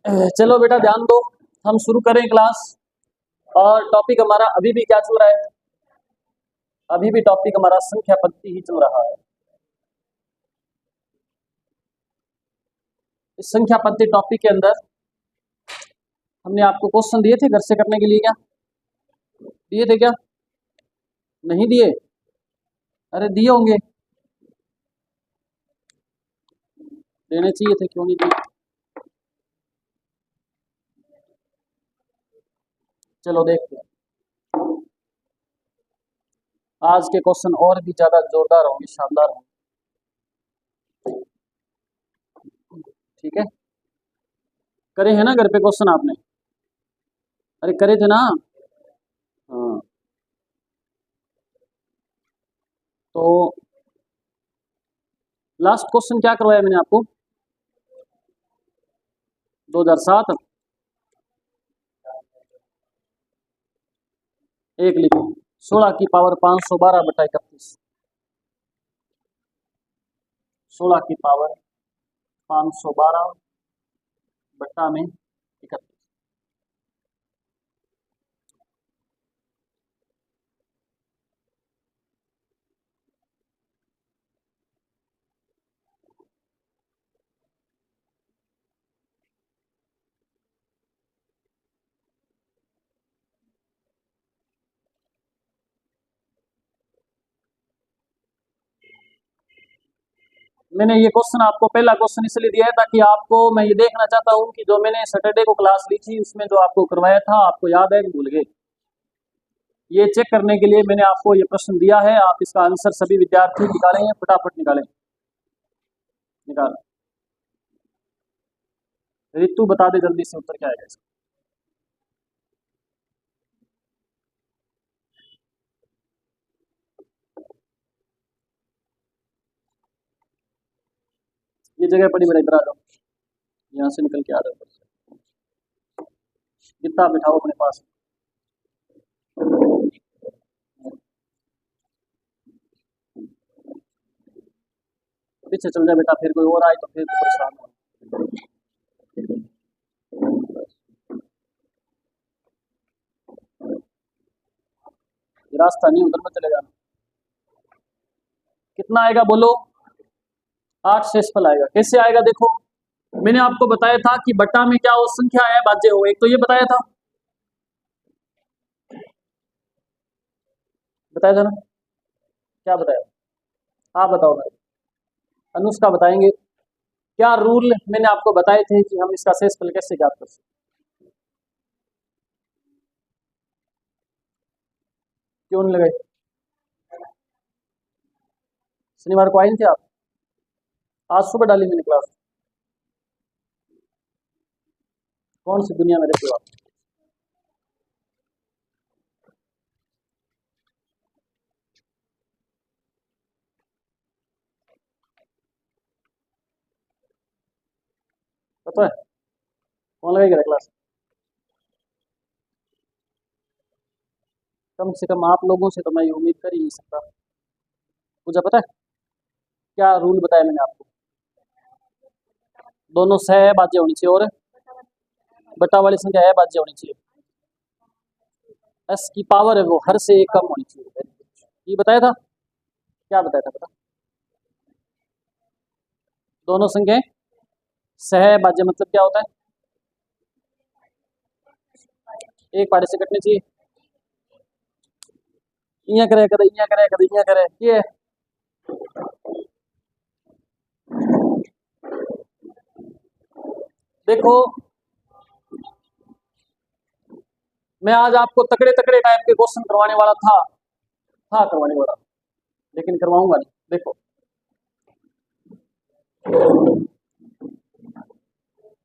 चलो बेटा ध्यान दो, हम शुरू करें क्लास। और टॉपिक हमारा अभी भी क्या चल रहा है? अभी भी टॉपिक हमारा संख्या पद्धति ही चल रहा है। इस संख्या पद्धति टॉपिक के अंदर हमने आपको क्वेश्चन दिए थे घर से करने के लिए, क्या दिए थे? क्या नहीं दिए? अरे दिए होंगे, देने चाहिए थे, क्यों नहीं दिए? चलो देखते हैं, आज के क्वेश्चन और भी ज्यादा जोरदार होंगे, शानदार होंगे। ठीक है, करे हैं ना घर पे क्वेश्चन आपने? अरे करे थे ना? हाँ, तो लास्ट क्वेश्चन क्या करवाया मैंने आपको? 2007 एक लिखो, 16 की पावर 512 बटा 31। 16 की पावर 512 बटा में 31। मैंने ये क्वेश्चन आपको पहला क्वेश्चन इसलिए दिया है ताकि आपको, मैं ये देखना चाहता हूँ कि जो मैंने सैटरडे को क्लास ली थी उसमें जो आपको करवाया था आपको याद है कि भूल गए। ये चेक करने के लिए मैंने आपको ये प्रश्न दिया है। आप इसका आंसर सभी विद्यार्थी निकालेंगे, फटाफट निकालें। निकाल, रितु बता दे जल्दी से उत्तर क्या आएगा इसका। ये जगह पड़ी, बड़ा इधर आ जाओ, यहाँ से निकल के आ जाओ, कितना बिठाओ अपने पास। पीछे चल जा बेटा, फिर कोई और आए तो फिर तो परेशान हो। ये रास्ता नहीं, उधर में चले जाना। कितना आएगा बोलो? 8 शेषफल आएगा। कैसे आएगा देखो, मैंने आपको बताया था कि बट्टा में क्या हो, संख्या है भाज्य हो। एक तो ये बताया था, बताया था ना? क्या बताया? आप बताओ भाई, अनुष्का बताएंगे। क्या रूल मैंने आपको बताए थे कि हम इसका शेषफल कैसे ज्ञात कर सकते? क्यों नहीं लगाए? शनिवार को आए थे आप? आज सुबह डाली मैंने क्लास। कौन सी दुनिया में रहते हो आप? पता है कौन लगाएगा क्लास? कम से कम आप लोगों से तो मैं ये उम्मीद कर ही नहीं सकता। मुझे पता है क्या रूल बताया मैंने आपको? दोनों सह बाज्य होनी चाहिए और बटा वाली संख्या है बाज्य होनी चाहिए। एस की पावर है वो हर से एक कम होनी चाहिए। ये बताया था? क्या बताया था पता? दोनों संख्याएं सह बाज्य मतलब क्या होता है? एक पारे से कटनी चाहिए। इया करे कदे, इया करे कदे, इया करे, ये देखो, मैं आज आपको तकड़े तकड़े टाइप के क्वेश्चन करवाने वाला था करवाने वाला, लेकिन करवाऊंगा नहीं। देखो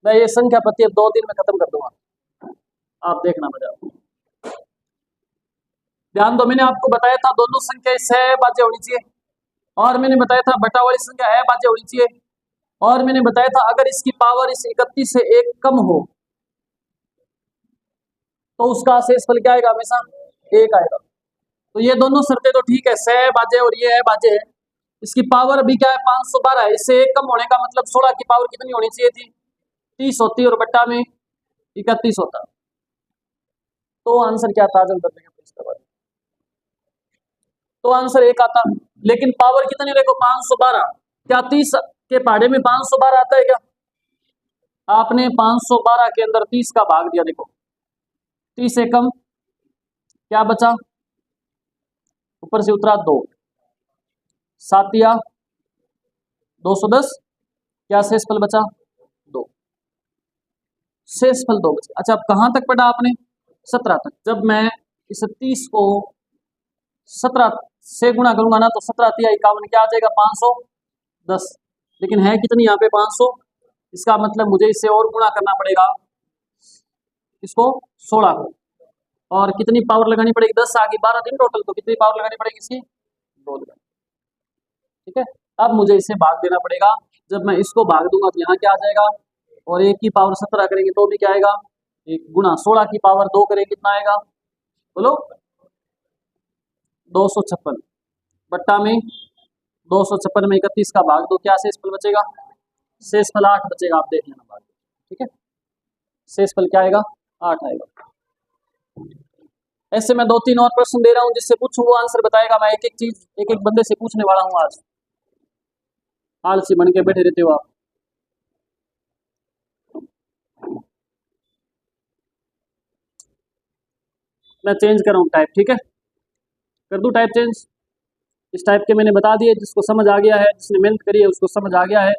मैं ये संख्या पद्धति अब 2 दिन में खत्म कर दूंगा, आप देखना मजा। ध्यान दो, मैंने आपको बताया था दोनों संख्या सह बाज्य होनी चाहिए, और मैंने बताया था बटा वाली संख्या है बाज्य होनी चाहिए, और मैंने बताया था अगर इसकी पावर इस 31 से एक कम हो तो उसका शेषफल क्या आएगा? हमेशा एक आएगा। तो ये दोनों शर्तें तो ठीक है, सह बाज्य और ये है बाज्य है। इसकी पावर अभी क्या है? 512 है। इससे एक कम होने का मतलब 16 की पावर कितनी होनी चाहिए थी? 30 होती और बट्टा में 31 होता, तो आंसर क्या था जल्द करने इसके बाद? तो आंसर 1 आता। लेकिन पावर कितनी देखो 512, क्या 30 के पहाड़े में 512 आता है क्या? आपने 512 के अंदर 30 का भाग दिया, देखो 30 एकम क्या बचा, ऊपर से उतरा 2, 7 या 210, क्या शेषफल बचा 2, शेषफल 2 बचे। अच्छा अब कहां तक पढ़ा आपने? 17 तक। जब मैं इस 30 को 17 से गुणा करूंगा ना तो 17 तिया 51, क्या आ जाएगा 510। लेकिन है कितनी यहाँ पे 500, इसका मतलब मुझे इससे और गुणा करना पड़ेगा, इसको 16 को, और कितनी पावर लगानी पड़ेगी 10 आगे 12 दिन टोटल, तो कितनी पावर लगानी पड़ेगी इसकी 2 लगानी। ठीक है, अब मुझे इसे भाग देना पड़ेगा। जब मैं इसको भाग दूंगा तो यहाँ क्या आ जाएगा, और 1 की पावर 17 करेंगे तो भी क्या आएगा 1, गुणा 16 की पावर 2 करेंगे कितना आएगा बोलो 256, बट्टा में 256 में 31 का भाग दो, क्या शेषफल बचेगा? शेषफल 8 बचेगा, आप देख लेना भाग। ठीक है, शेषफल क्या आएगा 8 आएगा। ऐसे मैं 2-3 और प्रश्न दे रहा हूं, जिससे पूछूं वो आंसर बताएगा। मैं एक एक चीज एक एक बंदे से पूछने वाला हूं आज, आलसी बन के बैठे रहते हो आप। मैं चेंज कर रहा हूं टाइप, ठीक है, कर दूं टाइप चेंज। इस टाइप के मैंने बता दिए, जिसको समझ आ गया है, जिसने मेहनत करी है उसको समझ आ गया है।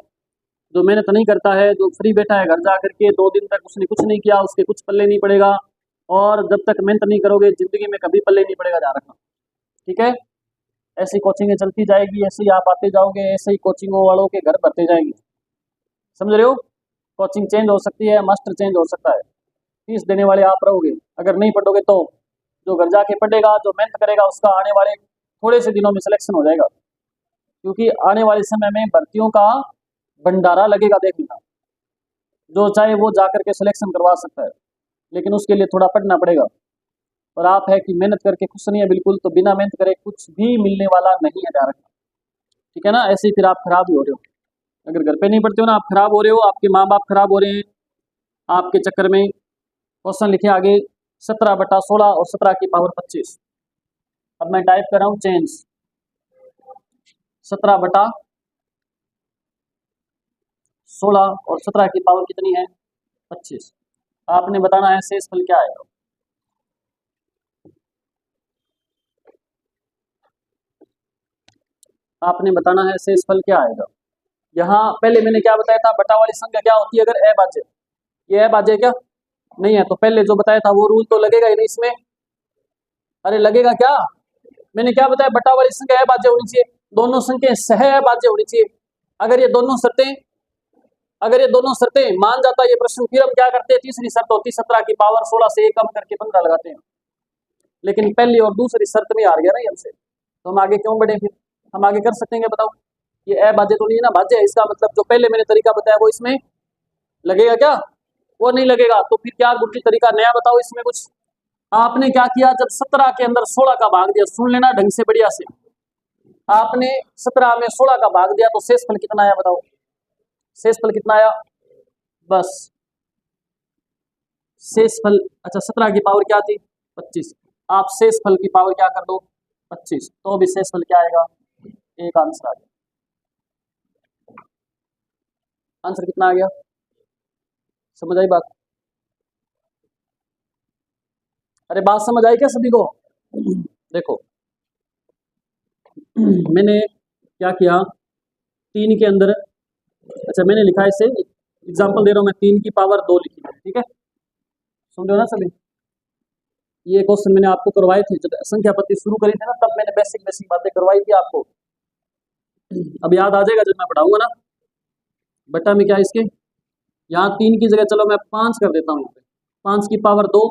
जो मेहनत नहीं करता है, जो फ्री बैठा है घर जा करके 2 दिन तक उसने कुछ नहीं किया, उसके कुछ पल्ले नहीं पड़ेगा। और जब तक मेहनत नहीं करोगे जिंदगी में कभी पल्ले नहीं पड़ेगा, ध्यान रखना। ठीक है, ऐसी कोचिंगें चलती जाएगी, ऐसे ही आप आते जाओगे, ऐसे ही कोचिंगों वालों के घर भरते जाएंगे, समझ रहे हो। कोचिंग चेंज हो सकती है, मास्टर चेंज हो सकता है, फीस देने वाले आप रहोगे। अगर नहीं पढ़ोगे तो जो घर जाके पढ़ेगा, जो मेहनत करेगा, उसका आने वाले थोड़े से दिनों में सिलेक्शन हो जाएगा, क्योंकि आने वाले समय में भर्तियों का भंडारा लगेगा, देख लेना। जो चाहे वो जाकर के सिलेक्शन करवा सकता है, लेकिन उसके लिए थोड़ा पढ़ना पड़ेगा। और आप है कि मेहनत करके खुश नहीं है बिल्कुल, तो बिना मेहनत करे कुछ भी मिलने वाला नहीं है, ध्यान रखना। ठीक है ना, ऐसे ही फिर आप खराब ही हो रहे हो। अगर घर पे नहीं पढ़ते हो ना, आप खराब हो रहे हो, आपके माँ बाप खराब हो रहे हैं आपके चक्कर में। क्वेश्चन लिखे आगे 17/16 और 17 की पावर 25। अब मैं टाइप कर रहा हूँ चेंज, 17/16 और 17 की पावर कितनी है 25। आपने बताना है शेषफल क्या आएगा। आपने बताना है शेषफल क्या आएगा। यहाँ पहले मैंने क्या बताया था, बटा वाली संख्या क्या होती है अगर अभाज्य, ये अभाज्य क्या नहीं है, तो पहले जो बताया था वो रूल तो लगेगा ही नहीं इसमें। अरे लगेगा क्या, मैंने क्या बताया, बटा वाली संख्या अभाज्य होनी चाहिए, दोनों संख्याएं सह अभाज्य होनी चाहिए। अगर ये दोनों शर्तें मान जाता है ये प्रश्न, फिर हम क्या करते हैं, तीसरी शर्त होती 17 की पावर 16 से 1 कम करके 15 लगाते हैं। लेकिन पहली और दूसरी शर्त में हार गया ना हमसे, तो हम आगे क्यों बढ़े, फिर हम आगे कर सकेंगे बताओ। ये अभाज्य तो नहीं है ना, भाज्य है, इसका मतलब जो पहले मैंने तरीका बताया वो इसमें लगेगा क्या, वो नहीं लगेगा। तो फिर क्या दूसरी तरीका नया बताओ इसमें कुछ। आपने क्या किया, जब 17 के अंदर 16 का भाग दिया, सुन लेना ढंग से बढ़िया से, आपने 17 में 16 का भाग दिया तो शेषफल कितना आया बताओ, शेषफल कितना आया, बस शेषफल। अच्छा 17 की पावर क्या थी 25, आप शेषफल की पावर क्या कर दो 25, तो भी शेषफल क्या आएगा, एक आंसर आ गया। आंसर कितना आ गया, समझ आई बात? अरे बात समझ आई क्या सभी को? देखो मैंने क्या किया, 3 के अंदर, अच्छा मैंने लिखा है इसे, एग्जांपल दे रहा हूं मैं, 3 की पावर 2 लिखी है, ठीक है, सुन रहे हो ना सभी। ये क्वेश्चन मैंने आपको करवाए थे जब संख्या पत्ती शुरू करी थी ना, तब मैंने बेसिक बेसिक बातें करवाई थी आपको। अब याद आ जाएगा जब मैं पढ़ाऊंगा ना। बट्टा में क्या है इसके, यहाँ 3 की जगह चलो मैं 5 कर देता हूँ, 5 की पावर 2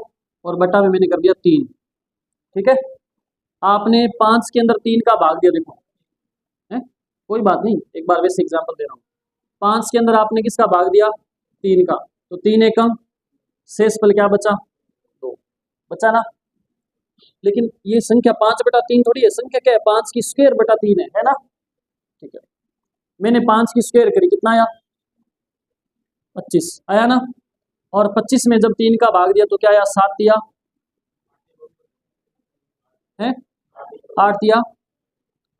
और बट्टा में मैंने कर दिया 3। ठीक है, आपने 5 के अंदर 3 का भाग दिया, देखो है कोई बात नहीं, एक बार वैसे एग्जाम्पल दे रहा हूँ। 5 के अंदर आपने किसका भाग दिया 3 का, तो 3 एकम, शेषफल क्या बचा 2 बचा ना। लेकिन ये संख्या 5/3 थोड़ी है, संख्या क्या है 5 की स्क्वायर बटा 3 है ना। ठीक है, मैंने 5 की स्क्वायर करी, कितना आया 25 आया ना। और 25 में जब 3 का भाग दिया तो क्या आया, 7 दिया है, 8 दिया,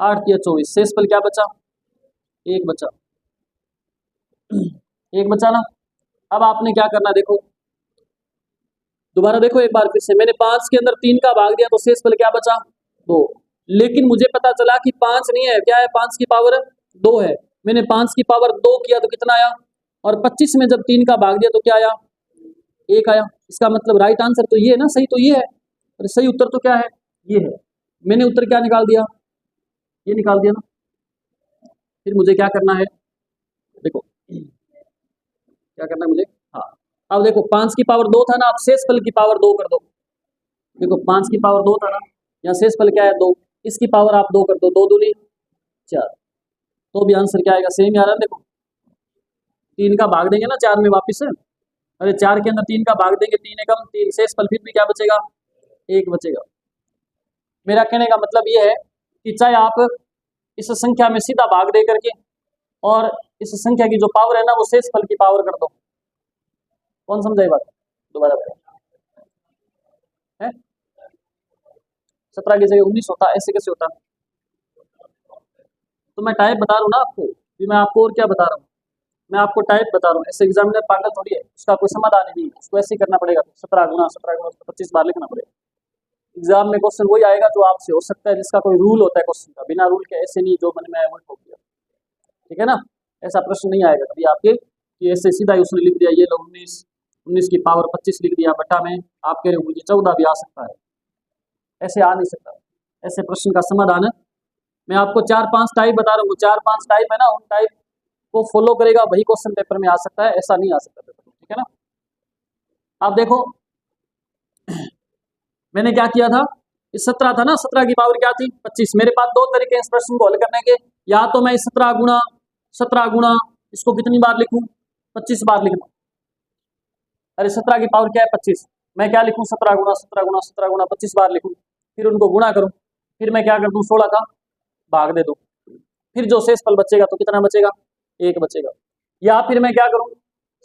8 दिया 24, शेष फल क्या बचा, एक बचा, एक बचा ना। अब आपने क्या करना, देखो दोबारा देखो एक बार फिर से, मैंने 5 के अंदर 3 का भाग दिया तो शेष फल क्या बचा, 2। लेकिन मुझे पता चला कि 5 नहीं है, क्या है, 5 की पावर 2 है। मैंने 5 की पावर 2 किया तो कितना आया, और 25 में जब 3 का भाग दिया तो क्या आया, 1 आया। इसका मतलब राइट आंसर तो ये है ना, सही तो ये है, और सही उत्तर तो क्या है, ये है। मैंने उत्तर क्या निकाल दिया, ये निकाल दिया ना। फिर मुझे क्या करना है, देखो क्या करना है मुझे, हाँ अब देखो 5 की पावर 2 था ना, अब शेष फल की पावर 2 कर दो। देखो 5 की पावर 2 था ना, यहाँ शेष फल क्या है, 2, इसकी पावर आप 2 कर दो, 2 दूनी 4, तो भी आंसर क्या आएगा, सेम ही आ रहा है। देखो 3 का भाग देंगे ना 4 में वापिस, अरे 4 के अंदर 3 का भाग देंगे, 3 एकम 3, शेष फल फिर भी क्या बचेगा, 1 बचेगा। मेरा कहने का मतलब ये है कि चाहे आप इस संख्या में सीधा भाग दे करके और इस संख्या की जो पावर है ना वो शेष फल की पावर कर दो। कौन समझा ये बात, दोबारा है, 17 की जगह 19 होता, ऐसे कैसे होता, तो मैं टाइप बता रहा हूँ ना आपको, कि मैं आपको और क्या बता रहा हूँ, मैं आपको टाइप बता रहा हूँ। ऐसे एग्जामिनर पागल थोड़ी है, उसका कोई समाधान नहीं है, उसको ऐसे ही करना पड़ेगा, 17 गुना 25 बार लिखना पड़ेगा। एग्जाम में क्वेश्चन वही आएगा जो आपसे हो सकता है, जिसका कोई रूल होता है क्वेश्चन का, बिना रूल के ऐसे नहीं जो मन में आया वो ठोक दिया, ठीक है ना। ऐसा प्रश्न नहीं आएगा कभी आपके कि ऐसे सीधा ही उसने लिख दिया ये लो 19 की पावर 25 लिख दिया बटा में, आप कह रहे हो मुझे 14 भी आ सकता है, ऐसे आ नहीं सकता। ऐसे प्रश्न का समाधान है, मैं आपको 4-5 टाइप बता रहा हूँ, 4-5 टाइप है ना, उन टाइप को फॉलो करेगा वही क्वेश्चन पेपर में आ सकता है, ऐसा नहीं आ सकता पेपर में, ठीक है ना। आप देखो मैंने क्या किया था, इस 17 था ना, 17 की पावर क्या थी 25, मेरे पास दो तरीके हैं इस प्रश्न को हल करने के, या तो मैं 17 गुणा इसको कितनी बार लिखूं, 25 बार लिखूं। अरे 17 की पावर क्या है 25, मैं क्या लिखूं 17 गुणा 25 बार लिखूं, फिर उनको गुणा करूं, फिर मैं क्या कर दूं 16 का भाग दे दूं, फिर जो शेष फल बचेगा तो कितना बचेगा, 1 बचेगा। या फिर मैं क्या करूं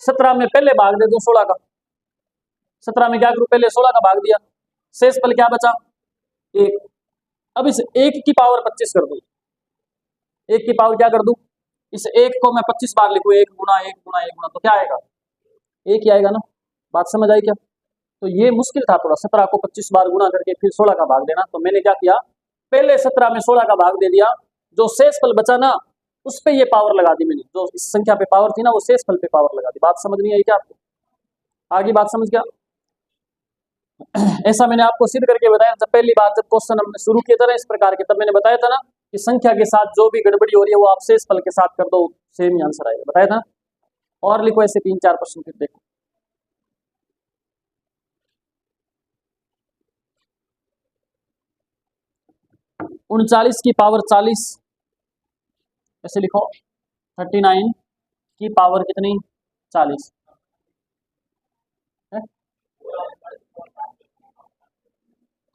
17 में पहले भाग दे दूं 16 का, 17 में क्या करूं पहले 16 का भाग दिया, शेष फल क्या बचा 1। अब इस 1 की पावर 25 कर दूं, 1 की पावर क्या कर दूं, इस 1 को मैं 25 बार लिखूं, 1 गुणा 1 गुणा 1 गुणा, तो क्या आएगा 1 ही आएगा ना। बात समझ आई क्या। तो ये मुश्किल था थोड़ा, 17 को 25 बार गुणा करके फिर 16 का भाग देना, तो मैंने क्या किया पहले 17 में 16 का भाग दे दिया, जो शेष फल बचा ना उस पे ये पावर लगा दी मैंने, जो इस संख्या पे पावर थी ना वो शेष फल पे पावर लगा दी। बात समझ नहीं आई क्या आपको, आगे बात समझ गया। ऐसा मैंने आपको सिद्ध करके बताया जब पहली बार जब क्वेश्चन हमने शुरू किए थे ना इस प्रकार के, तब मैंने बताया था ना कि संख्या के साथ जो भी गड़बड़ी हो रही है वो आप शेष फल के साथ कर दो, सेम ही आंसर आएगा, बताया था। और लिखो ऐसे 3-4 प्रश्न फिर देखो। उनचालीस की पावर 40, ऐसे लिखो 39 की पावर कितनी 40 है?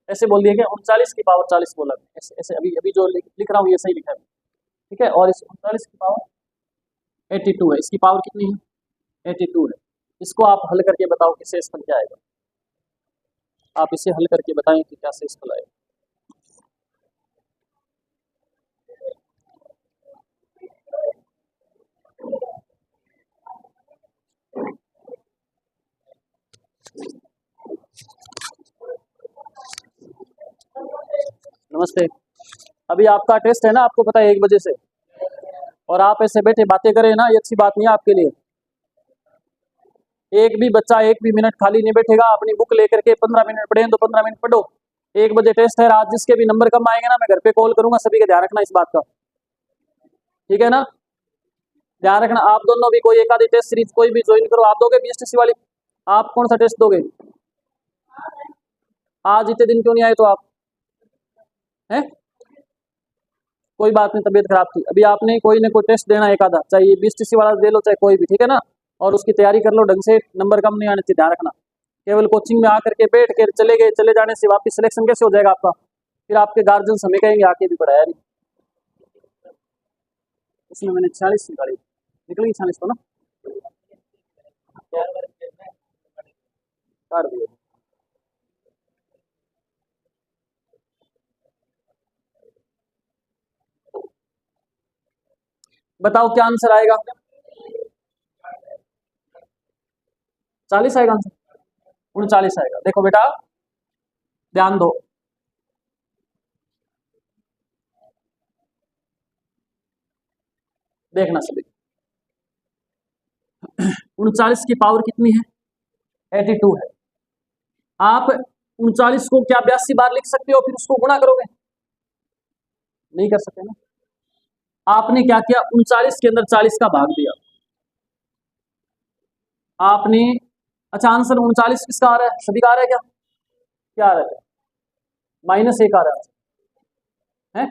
ऐसे बोल दिया क्या 39 की पावर 40 बोला, ऐसे ऐसे अभी अभी जो लिख रहा हूँ ये सही लिखा है, ठीक है। और इस 39 की पावर 82 है, इसकी पावर कितनी है 82 है। इसको आप हल करके बताओ कि शेष फल क्या आएगा, आप इसे हल करके बताएं कि क्या शेष फल आएगा। नमस्ते, अभी आपका टेस्ट है ना, आपको पता है 1 बजे से, और आप ऐसे बैठे बातें करें ना, ये अच्छी बात नहीं है आपके लिए। एक भी बच्चा 1 भी मिनट खाली नहीं बैठेगा, अपनी बुक लेकर के 15 मिनट पढ़े तो 15 मिनट पढ़ो। 1 बजे टेस्ट है, आज जिसके भी नंबर कम आएंगे ना मैं घर पे कॉल करूंगा, सभी का ध्यान रखना इस बात का, ठीक है ना। ध्यान रखना, आप दोनों भी कोई एक आधी टेस्ट सीरीज कोई भी ज्वाइन करो। आप दोगे बीएसटीसी वाली, आप कौन सा टेस्ट दोगे, आज इतने दिन क्यों नहीं आए तो आप हैं, कोई बात नहीं, तबीयत खराब थी, अभी आपने कोई ना कोई टेस्ट देना एक आधा, चाहे बीएसटीसी वाला दे लो चाहे कोई भी, ठीक है ना। और उसकी तैयारी कर लो ढंग से, नंबर कम नहीं आने चाहिए, ध्यान रखना। केवल कोचिंग में आकर के बैठ के चले गए, चले जाने से वापस सिलेक्शन कैसे हो जाएगा आपका, फिर आपके गार्जियन हमें कहेंगे आके भी पढ़ाया नहीं। उसमें मैंने 46 निकाली, निकलेंगी 46 को ना, काट दिए। बताओ क्या आंसर आएगा? 40 आएगा आंसर, 39 आएगा। देखो बेटा ध्यान दो, देखना सभी, 39 की पावर कितनी है? 82 है। आप 39 को क्या 82 बार लिख सकते हो फिर उसको गुणा करोगे? नहीं कर सकते ना। आपने क्या किया, 39 के अंदर 40 का भाग दिया आपने। अच्छा आंसर 39 किसका आ रहा है? सभी का आ रहा है क्या? क्या आ रहा है? -1 आ रहा है,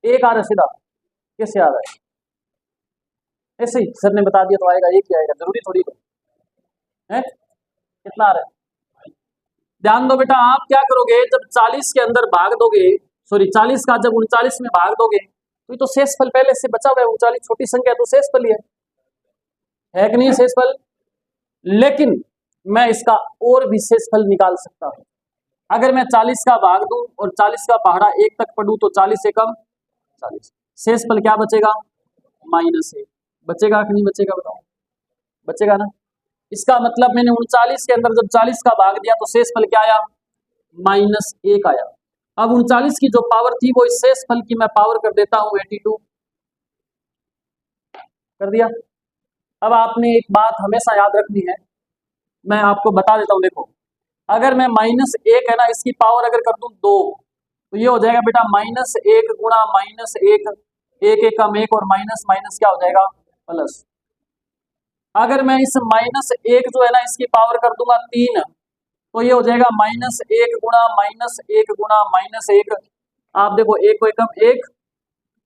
1 आ रहा है सीधा। कैसे आ रहा है? ऐसे ही सर ने बता दिया तो आएगा, एक ही आएगा, जरूरी थोड़ी है। कितना आ रहा है? ध्यान दो बेटा, आप क्या करोगे जब 40 के अंदर भाग दोगे, सॉरी 40 का जब 39 में भाग दोगे तो ये तो शेषफल पहले से बचा हुआ है। 39 छोटी संख्या तो शेषफल ही है कि नहीं? शेषफल। लेकिन मैं इसका और भी शेषफल निकाल सकता हूं। अगर मैं 40 का भाग दूं और 40 का पहाड़ा 1 तक पढ़ूं तो 40 से कम 40, शेषफल क्या बचेगा? -1 बचेगा कि नहीं बचेगा? बताओ, बचेगा ना। इसका मतलब मैंने 39 के अंदर जब 40 का भाग दिया तो शेषफल क्या आया? -1 आया। अब 39 की जो पावर थी वो इस शेषफल की मैं पावर कर देता हूं 82, कर दिया। अब आपने एक बात हमेशा याद रखनी है, मैं आपको बता देता हूं। देखो अगर मैं -1 है ना, इसकी पावर अगर कर दूं 2 तो ये हो जाएगा बेटा -1 गुणा -1, 1 एकम 1 और माइनस माइनस क्या हो जाएगा? प्लस। अगर मैं इस -1 जो है ना इसकी पावर कर दूंगा 3 तो ये हो जाएगा -1 गुणा -1 गुणा -1। आप देखो 1 को एकम 1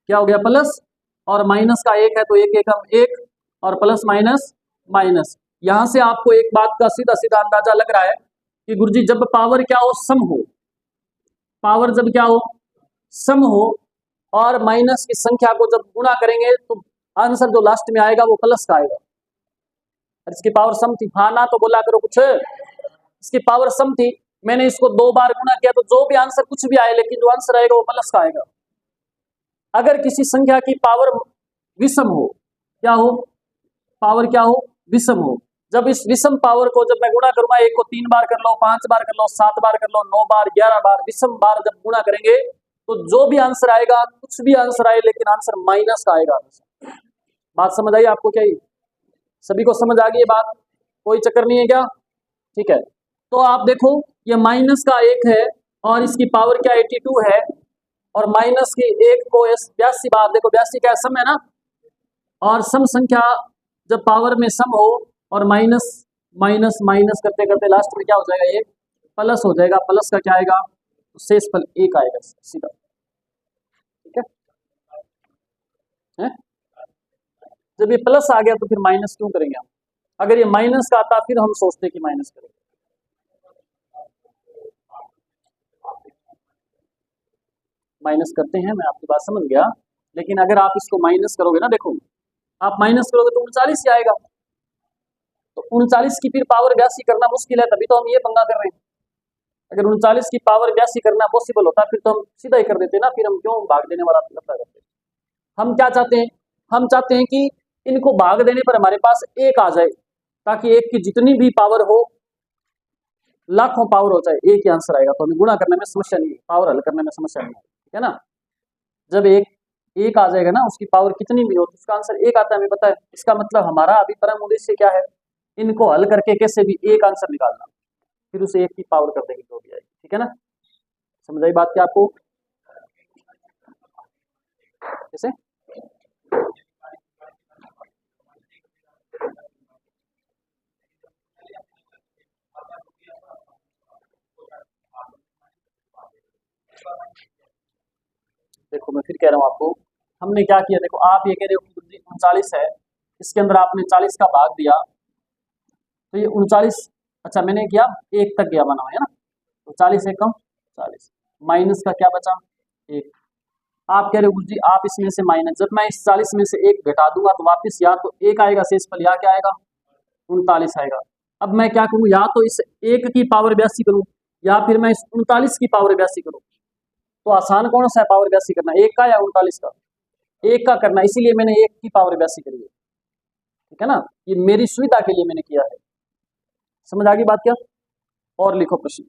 क्या हो गया? प्लस, और माइनस का 1 है तो 1 एकम 1 और प्लस माइनस माइनस। यहां से आपको एक बात का सीधा सीधा अंदाजा लग रहा है कि गुरुजी जब पावर क्या हो? सम हो। पावर जब क्या हो? सम हो और माइनस की संख्या को जब गुणा करेंगे तो आंसर जो लास्ट में आएगा वो प्लस का आएगा। इसकी पावर सम थी, हाँ ना तो बोला करो कुछ। इसकी पावर सम थी, मैंने इसको 2 बार गुणा किया तो जो भी आंसर कुछ भी आए लेकिन जो आंसर आएगा वो प्लस का आएगा। अगर किसी संख्या की पावर विषम हो, क्या हो? पावर क्या हो? विषम हो। जब इस विषम पावर को जब मैं गुणा करूंगा, 1 को 3 बार कर लो, 5 बार कर लो, 7 बार कर लो, 9 बार, 11 बार, विषम बार जब गुणा करेंगे तो जो भी आंसर आएगा, कुछ भी आंसर आए लेकिन आंसर माइनस का आएगा। बात समझ आई आपको क्या? सभी को समझ आ गई ये बात? कोई चक्कर नहीं है क्या? ठीक है, तो आप देखो ये माइनस का 1 है और इसकी पावर क्या 82 है, और माइनस की 1 को 82 बार, देखो 82 क्या सम है ना, और सम संख्या जब पावर में सम हो और माइनस माइनस माइनस करते करते लास्ट में क्या हो जाएगा? 1 प्लस हो जाएगा। प्लस का क्या आएगा? शेषफल 1 आएगा सीधा। ठीक है? जब ये प्लस आ गया तो फिर माइनस क्यों करेंगे हम? अगर ये माइनस का आता फिर हम सोचते कि माइनस करेंगे। माइनस करते हैं, मैं आपकी बात समझ गया, लेकिन अगर आप इसको माइनस करोगे ना, देखो आप माइनस करोगे तो 39 ही आएगा। तो 39 की फिर पावर 82 करना मुश्किल है, तभी तो हम ये पंगा कर रहे हैं। अगर 39 की पावर 82 करना पॉसिबल होता फिर तो हम सीधा ही कर देते ना, फिर हम क्यों भाग देने वाला लफड़ा करते? हम क्या चाहते हैं? हम चाहते हैं कि इनको भाग देने पर हमारे पास 1 आ जाए, ताकि 1 की जितनी भी पावर हो, लाखों पावर हो जाए, 1 ही आंसर आएगा तो हमें गुणा करने में समस्या नहीं है, पावर हल करने में समस्या नहीं है। ठीक है ना? जब एक आ जाएगा ना, उसकी पावर कितनी भी हो तो उसका आंसर 1 आता है, हमें पता है। इसका मतलब हमारा अभी परम उद्देश्य क्या है? इनको हल करके कैसे भी 1 आंसर निकालना, फिर उसे 1 की पावर कर देंगे जो भी आएगी। ठीक है ना? समझ आई बात क्या आपको? कैसे? देखो मैं फिर कह रहा हूँ आपको, हमने क्या किया, देखो आप ये कह रहे हो कि 39 है, इसके अंदर आपने 40 का भाग दिया तो ये 39, अच्छा मैंने किया 1 तक गया बना हुआ है ना, तो 40 एक कम 40, माइनस का क्या बचा? 1। आप कह रहे हो जी आप इसमें से माइनस, जब मैं इस 40 में से 1 घटा दूंगा तो वापस या तो 1 आएगा शेषफल, या क्या आएगा? 39 आएगा। अब मैं क्या करूं, या तो इस 1 की पावर 82 करूं या फिर मैं इस 39 की पावर 82 करूं। तो आसान कौन सा है पावर 82 करना, 1 का या 39 का? 1 का करना, इसीलिए मैंने 1 की पावर 82 करी है। ठीक है ना, ये मेरी सुविधा के लिए मैंने किया है। समझ आ गई बात क्या? और लिखो प्रश्न।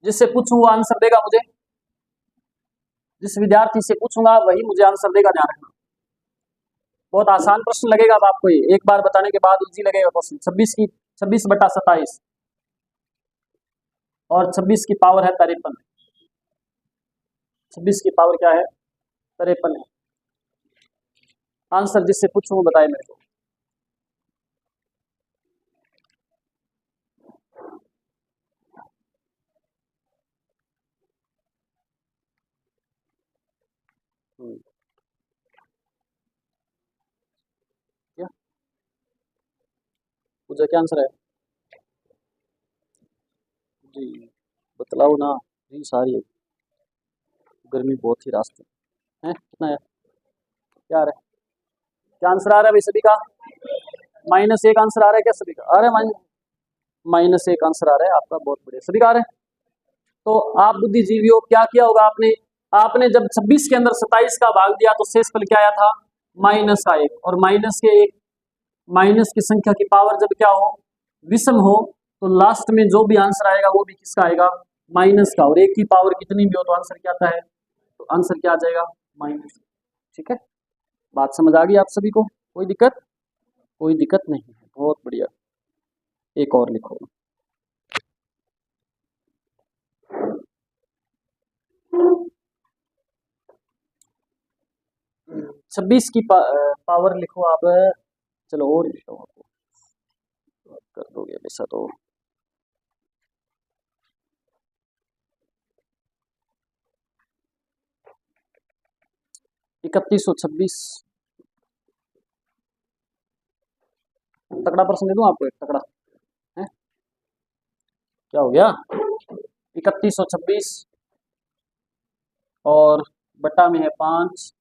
जिससे पूछूं वो आंसर देगा मुझे, जिस विद्यार्थी से पूछूंगा वही मुझे आंसर देगा, ध्यान रखना। बहुत आसान प्रश्न लगेगा अब आपको, ये एक बार बताने के बाद इजी लगेगा क्वेश्चन। 26/27 और 26 की पावर है 53। 26 की पावर क्या है? 53 है। आंसर जिससे पूछूं वो बताए मेरे को। क्या पूछा, क्या आंसर है जी? बतलाओ ना जी, सारी है। गर्मी बहुत ही रास्ते है, कितना है, क्या आ रहा है, क्या आंसर आ रहा है भाई सभी का? -1 आंसर आ रहा है क्या सभी का? आ रहा है -1 आंसर आ रहा है आपका, बहुत बढ़िया, सभी का आ रहा है। तो आप बुद्धिजीवी हो, क्या किया होगा आपने? आपने जब 26 के अंदर 27 का भाग दिया तो शेषफल क्या आया था? -1। और माइनस की संख्या की पावर जब क्या हो, विषम हो, तो लास्ट में जो भी आंसर आएगा वो भी किसका आएगा? माइनस का। और 1 की पावर कितनी भी हो तो आंसर क्या आता है? तो आंसर क्या आ जाएगा? माइनस। ठीक है, बात समझ आ गई आप सभी को? कोई दिक्कत? कोई दिक्कत नहीं है, बहुत बढ़िया। एक और लिखो। 26 की पावर लिखो आप। चलो और लिखो, आपको कर दोगे वैसा तो। इकतीस सौ छब्बीस। तगड़ा प्रश्न दे दूं आपको, एक तगड़ा है। क्या हो गया? 3126 और बटा में है 5।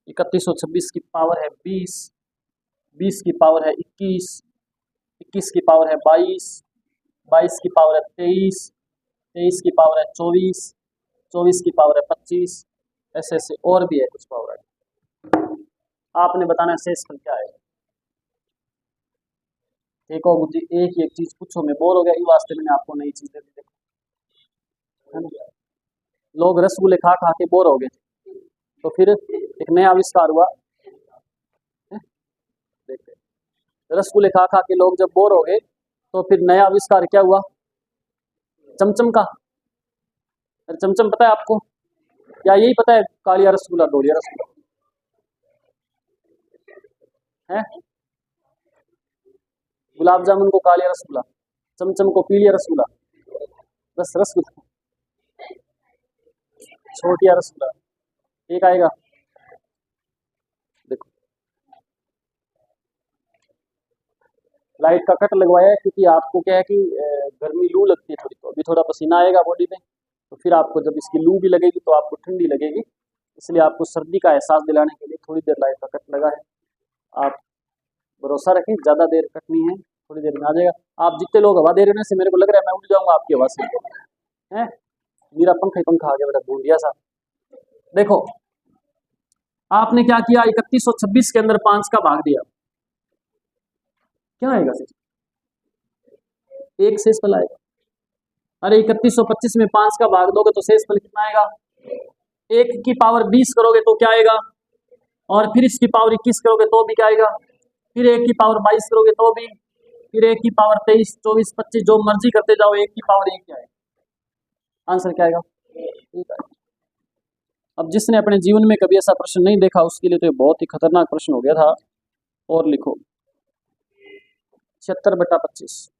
3126 की पावर है 20। 20 की पावर है 21। 21 की पावर है 22। 22 की पावर है 23। 23 की पावर है 24। 24 की पावर है 25। ऐसे ऐसे और भी है कुछ पावर है। आपने बताना है शेषफल क्या है। एक और मुझे एक ही एक चीज पूछो, मैं बोर हो गया, इस वास्ते मैंने आपको नई चीज दे दी, देखो, है ना। लोग रसगुल्ले खा खा के बोर हो गए, तो फिर एक नया आविष्कार हुआ। देखते, रसगुल्ले खा खा के लोग जब बोर हो गए तो फिर नया आविष्कार क्या हुआ? चमचम का। अरे चमचम पता है आपको? या यही पता है कालिया रसगुल्ला, डोरिया रसगुल्ला है? गुलाब जामुन को कालिया रसगुल्ला, चमचम को पीलिया रसगुल्ला, बस रसगुल्ला, छोटिया रसगुल्ला, एक आएगा। देखो, लाइट का कट लगवाया है क्योंकि आपको क्या है कि गर्मी लू लगती है थोड़ी, तो अभी थोड़ा पसीना आएगा बॉडी में, तो फिर आपको जब इसकी लू भी लगेगी तो आपको ठंडी लगेगी, इसलिए आपको सर्दी का एहसास दिलाने के लिए थोड़ी देर लाइट का कट लगा है। आप भरोसा रखें, ज़्यादा देर कट नहीं है, थोड़ी देर में आ जाएगा। आप जितने लोग हवा दे रहे हैं से मेरे को लग रहा है मैं उठ जाऊंगा आपकी हवा से, है। मेरा पंखा ही पंखा आ गया बेटा, बूंदिया सा। देखो, आपने क्या किया, 3126 के अंदर 5 का भाग दिया, क्या आएगा? एक शेषफल आएगा। अरे 3125 में 5 का भाग दोगे तो शेषफल कितना आएगा? 1 की पावर 20 करोगे तो क्या आएगा? और फिर इसकी पावर 21 करोगे तो भी क्या आएगा? फिर 1 की पावर 22 करोगे तो भी, फिर 1 की पावर 23, 24, 25 जो मर्जी करते जाओ, 1 की पावर 1 क्या आएगा? आंसर क्या आएगा? 1 आएगा। अब जिसने अपने जीवन में कभी ऐसा प्रश्न नहीं देखा उसके लिए तो ये बहुत ही खतरनाक प्रश्न हो गया था। और लिखो 76/25।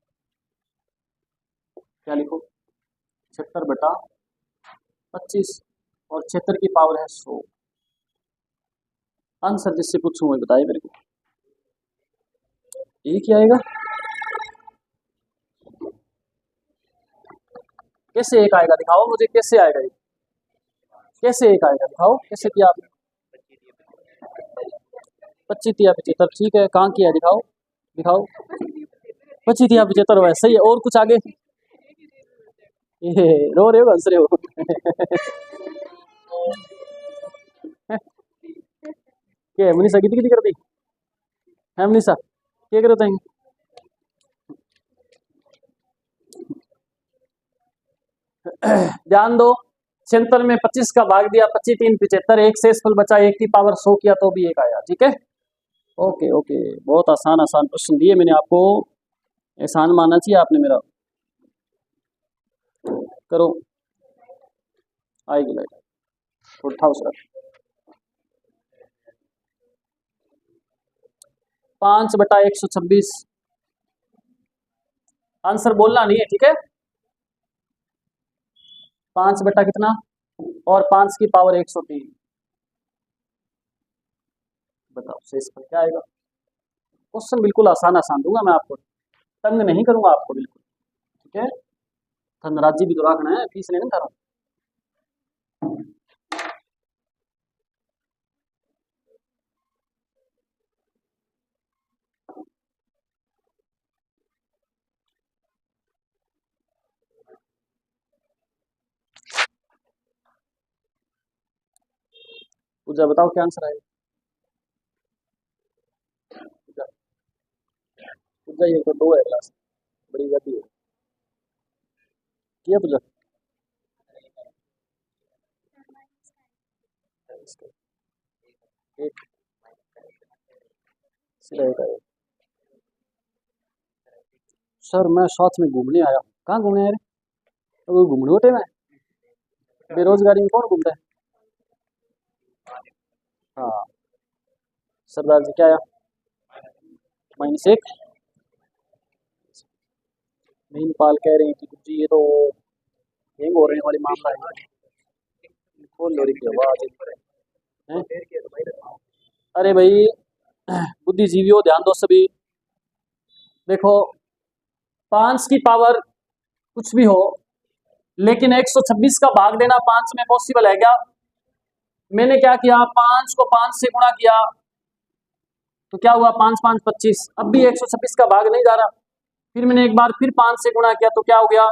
क्या लिखो? 76/25 और 76 की पावर है 100। आंसर जिससे पूछूं वो बताइए मेरे को, एक ही आएगा? कैसे एक आएगा, दिखाओ मुझे कैसे आएगा ये, कैसे एक आएगा दिखाओ, कैसे किया आपने? 25 या 75, ठीक है। कहाँ किया है, दिखाओ दिखाओ। 25 या 75 हुआ है, सही है। और कुछ आगे? ये रो रहे हो, हंस रहे हो? क्या मनीषा कितनी कितनी कर दी है? मनीषा क्या करो तुम? ध्यान दो, 76 में 25 का भाग दिया, 25 3 75, एक शेषफल बचा, एक की पावर 100 किया तो भी एक आया, ठीक है। ओके ओके, बहुत आसान आसान प्रश्न दिए मैंने आपको, एहसान मानना चाहिए आपने मेरा। करो, आएगी लाइट, उठाओ सर। 5/126, आंसर बोलना नहीं है, ठीक है। 5 बटा कितना, और 5 की पावर 103, बताओ शेषफल क्या आएगा। क्वेश्चन बिल्कुल आसान आसान दूंगा मैं आपको, तंग नहीं करूंगा आपको बिल्कुल, ठीक है। धनराजी भी तो रखना है, फीस नहीं कर रहा। पूजा बताओ क्या आंसर आएगा। पूजा, पूजा ये तो 2 है क्लास, बड़ी गति है। किया पूजा? एक सीधा एक आएगा। सर मैं साथ में घूमने आया। कहाँ घूमने आया रे? तो घूमने उठे में, बेरोजगारी में कौन घूमता है? हाँ, सरदार जी क्या आया? -1। नीलपाल कह रहे हैं कि जी ये तो हैंग हो रहे वाली मामला है, खोल लो रही आवाज हैं? अरे भाई बुद्धिजीवियों ध्यान दो सभी, देखो 5 की पावर कुछ भी हो, लेकिन 126 का भाग देना 5 में पॉसिबल है क्या? मैंने क्या किया, 5 को 5 से गुणा किया तो क्या हुआ, 5 5 25, अब भी 126 का भाग नहीं जा रहा। फिर मैंने एक बार फिर 5 से गुणा किया तो क्या हो गया,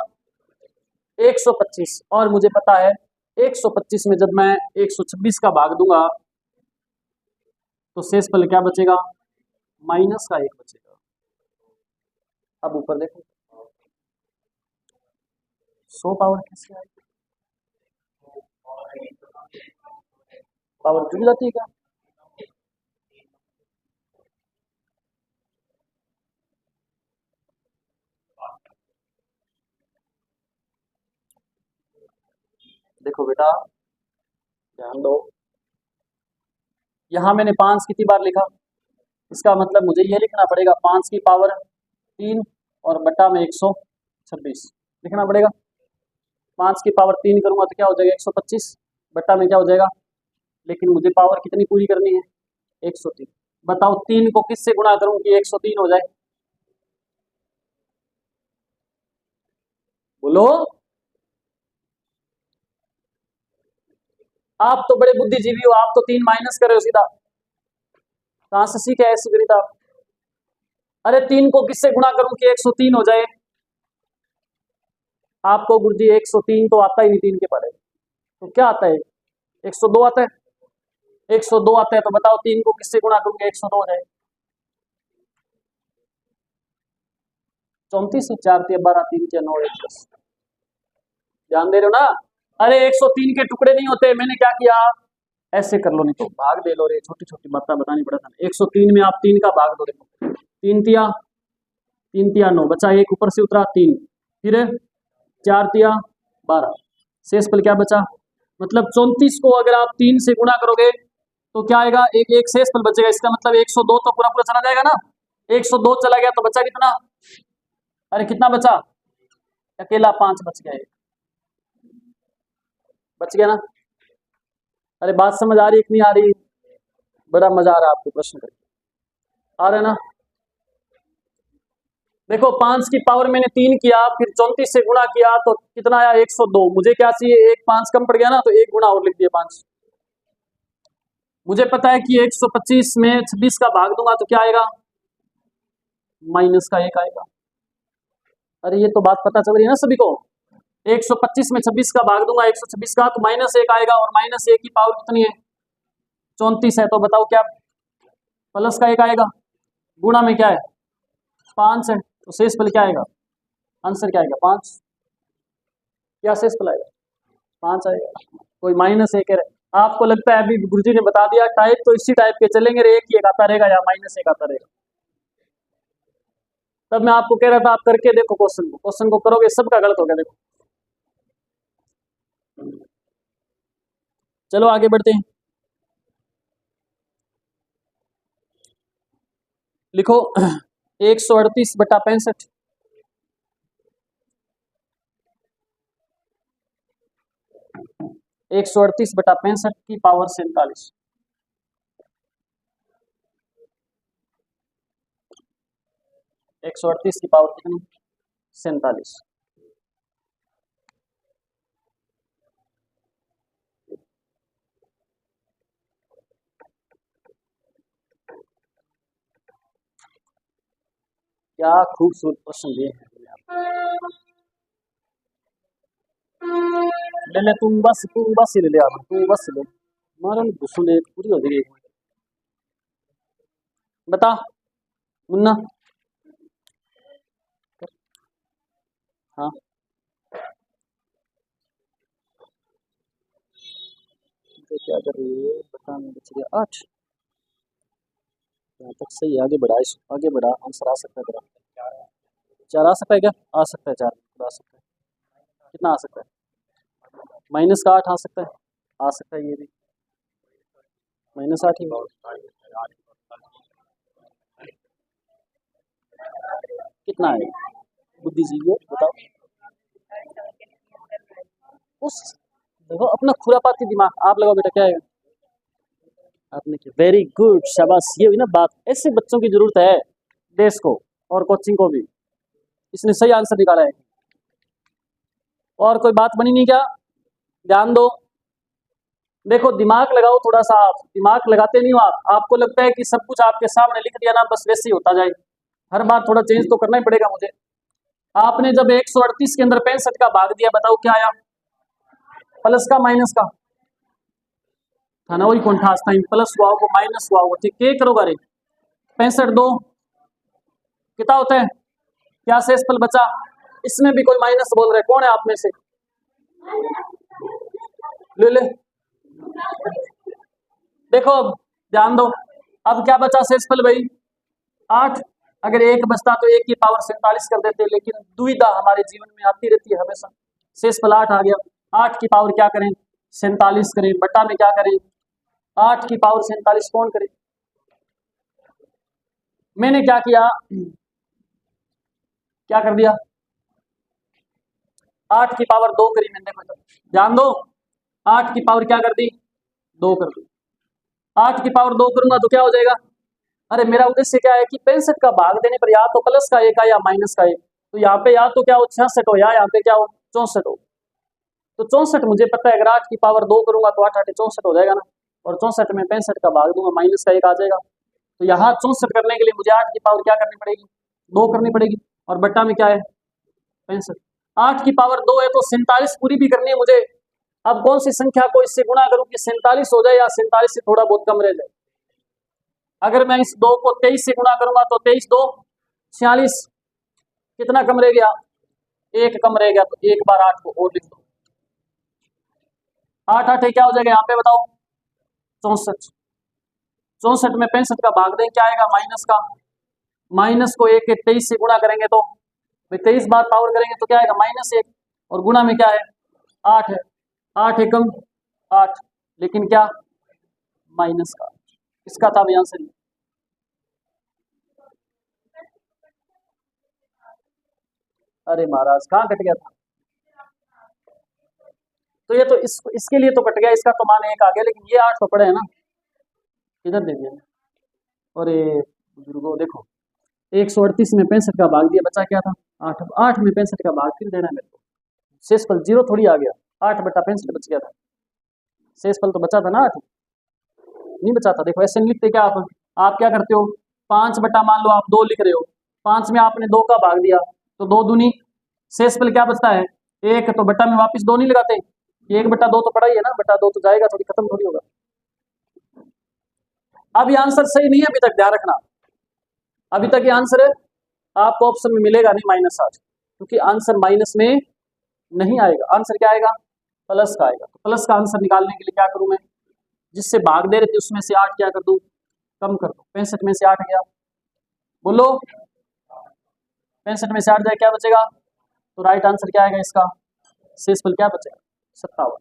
125। और मुझे पता है 125 में जब मैं 126 का भाग दूंगा तो शेषफल क्या बचेगा, -1 बचेगा। अब ऊपर देखो 100 पावर कैसे आएगी, पावर जुड़ जाती है क्या? देखो बेटा ध्यान दो, यहां मैंने 5 कितनी बार लिखा, इसका मतलब मुझे ये लिखना पड़ेगा 5 की पावर 3 और बटा में 126 लिखना पड़ेगा। 5 की पावर 3 करूंगा तो क्या हो जाएगा, 125 बटा में क्या हो जाएगा, लेकिन मुझे पावर कितनी पूरी करनी है, 103। बताओ 3 को किससे गुणा करूं कि 103 हो जाए, बोलो। आप तो बड़े बुद्धिजीवी हो, आप तो 3 माइनस कर रहे हो सीधा, कहां से सीखे ऐसी गणित आप? अरे 3 को किससे गुणा करूं कि 103 हो जाए, आपको गुरुजी 103 तो आता ही नहीं 3 के पढ़े, तो क्या आता है, 102 आता है। 102 आता है तो बताओ 3 को किससे गुणा करूंगे 102 हो जाए, 34 4 12 3 6 9 1 10, ध्यान दे रहे हो ना। अरे 103 के टुकड़े नहीं होते, मैंने क्या किया, ऐसे कर लो, नहीं तो भाग दे लो रे, छोटी छोटी बातें बतानी पड़ा था। 103 में आप 3 का भाग दो, देखो 3 तिया 9 बचा, एक ऊपर से उतरा 3, फिर 4 तिया 12, शेषफल क्या बचा, मतलब 34 को अगर आप 3 से गुणा करोगे तो क्या आएगा, एक एक शेषफल बचेगा, इसका मतलब 102 तो पूरा पूरा चला जाएगा ना। 102 चला गया तो बचा कितना, अरे कितना बचा, अकेला 5 बच गया, बच गया ना। अरे बात समझ आ रही कि नहीं आ रही, बड़ा मजा आ रहा है आपको प्रश्न करके, आ रहा है ना। देखो 5 की पावर मैंने 3 किया, फिर 34 से गुणा किया तो कितना आया, 102। मुझे क्या चाहिए, एक 5 कम पड़ गया ना, तो एक गुणा और लिख दिया 5, मुझे पता है कि 125 में 26 का भाग दूंगा तो क्या आएगा, माइनस का 1 आएगा। अरे ये तो बात पता चल रही है ना सभी को। 125 में 26 का भाग दूंगा 126 का तो माइनस 1 आएगा, और माइनस 1 की पावर कितनी है, 34 है। तो बताओ क्या प्लस का 1 आएगा, गुणा में क्या है 5 है, तो शेषफल क्या आएगा, आंसर क्या आएगा 5। क्या शेषफल आएगा 5 आएगा। कोई माइनस 1 है, आपको लगता है अभी गुरुजी ने बता दिया टाइप तो इसी टाइप के चलेंगे, एक ही एक आता रहेगा या माइनस 1 आता रहेगा। तब मैं आपको कह रहा था आप करके देखो क्वेश्चन को करोगे सबका गलत हो गया। देखो चलो आगे बढ़ते हैं। लिखो 138/65 138/65 की पावर 47। 138 की पावर कितनी 47। क्या खूबसूरत क्वेश्चन दिए हैं। ले ले तू बस ही ले ले यार, तू बस ले मारन घुसू ले पूरी हो गई। बता मुन्ना। हाँ तो क्या कर रही है बता, मैं बच गया 8। यहाँ तक सही, आगे बढ़ा आगे बढ़ा, आंसर आ सकता है तेरा 4 आ सकता है क्या, आ सकता है 4 आ सकता है। कितना आ सकता है, माइनस का 8 आ सकता है, आ सकता है ये भी -8 ही। कितना है बुद्धिजीवी बताओ। उस देखो अपना खुरापाती दिमाग आप लगाओ बेटा, क्या है आपने किया, वेरी गुड शाबाश। ये हुई ना बात, ऐसे बच्चों की जरूरत है देश को और कोचिंग को भी। इसने सही आंसर निकाला है। और कोई बात बनी नहीं क्या, ध्यान दो। देखो दिमाग लगाओ थोड़ा सा, आप दिमाग लगाते नहीं हो आपको लगता है कि सब कुछ आपके सामने लिख दिया ना बस वैसे ही होता जाए। हर बार थोड़ा चेंज तो करना ही पड़ेगा मुझे। आपने जब 138 के अंदर 65 का भाग दिया, बताओ क्या आया, प्लस का माइनस का था ना, वही कौन था प्लस हुआ होगा माइनस हुआ होगा, ठीक क्या करोगा रे 65 2 कितना होता है, क्या शेषफल बचा। इसमें भी कोई माइनस बोल रहे, कौन है आप में से, ले ले देखो अब ध्यान दो। अब क्या बचा शेषफल भाई 8। अगर 1 बचता तो 1 की पावर 47 कर देते, लेकिन दुविधा हमारे जीवन में आती रहती है हमेशा। शेषफल 8 आ गया, 8 की पावर क्या करें 47 करें, बट्टा में क्या करें 8 की पावर 47 कौन करे। मैंने क्या किया, क्या कर दिया 8 की पावर 2 करी मैंने, देखो ध्यान दो 8 की पावर क्या कर दी 2 कर दी। 8 की पावर 2 करूंगा तो क्या हो जाएगा, अरे मेरा उद्देश्य क्या है कि 65 का भाग देने पर या तो प्लस का 1 या माइनस का 1, तो यहाँ पे या तो क्या हो 66 हो या यहाँ पे क्या हो 64 हो। तो 64 मुझे पता है, अगर 8 की पावर 2 करूंगा तो 8 8 64 हो जाएगा ना, और 64 में 65 का भाग दूंगा माइनस का 1 आ जाएगा। तो यहाँ 64 करने के लिए मुझे 8 की पावर क्या करनी पड़ेगी 2 करनी पड़ेगी, और बट्टा में क्या है 65। 8 की पावर 2 है तो 47 पूरी भी करनी है मुझे। अब कौन सी संख्या को इससे गुणा करूं कि 47 हो जाए या 47 से थोड़ा बहुत कम रह जाए। अगर मैं इस 2 को 23 से गुणा करूंगा तो 23 2 46, कितना कम रह गया 1 कम रह गया, तो एक बार 8 को और लिख दो, 8 8 क्या हो जाएगा यहाँ पे बताओ 64। 64 में 65 का भाग दें क्या आएगा माइनस का, माइनस को 1 के 23 से गुणा करेंगे तो 23 बार पावर करेंगे तो क्या आएगा -1, और गुणा में क्या है 8 है, 8 एकम 8, लेकिन क्या माइनस का, इसका था भी आंसर। अरे महाराज कहाँ कट गया था, तो ये तो इसके लिए तो कट गया, इसका तो मान 1 आ गया, लेकिन ये 8 तो पड़े है ना, इधर दे दिया। और बुजुर्गो देखो 138 में 65 का भाग दिया, बचा क्या था 8, 8 में 65 का भाग फिर देना है मेरे को, शेषफल 0 थोड़ी आ गया, 8/65 बच गया था, शेषफल तो बचा था ना 8। नहीं बचाता। देखो ऐसे नहीं लिखते क्या आप क्या करते हो, 5 बटा मान लो आप 2 लिख रहे हो, 5 में आपने 2 का भाग दिया तो 2 दूनी शेषफल क्या बचता है 1, तो बटा में वापस 2 नहीं लगाते, 1/2 तो पड़ा ही है ना, बटा 2 तो जाएगा, थोड़ी खत्म थोड़ी होगा। अब ये आंसर सही नहीं है अभी तक, ध्यान रखना, अभी तक ये आंसर आपको ऑप्शन में मिलेगा नहीं -8, क्योंकि आंसर माइनस में नहीं आएगा, आंसर क्या आएगा प्लस का आएगा। तो प्लस का आंसर निकालने के लिए क्या करूं मैं, जिससे भाग दे रहे थे उसमें से 8 क्या कर दूं, कम कर दो, 65 में से 8 गया, बोलो 65 में से 8 जाए क्या बचेगा, तो राइट आंसर क्या आएगा इसका, शेषफल क्या बचेगा 57।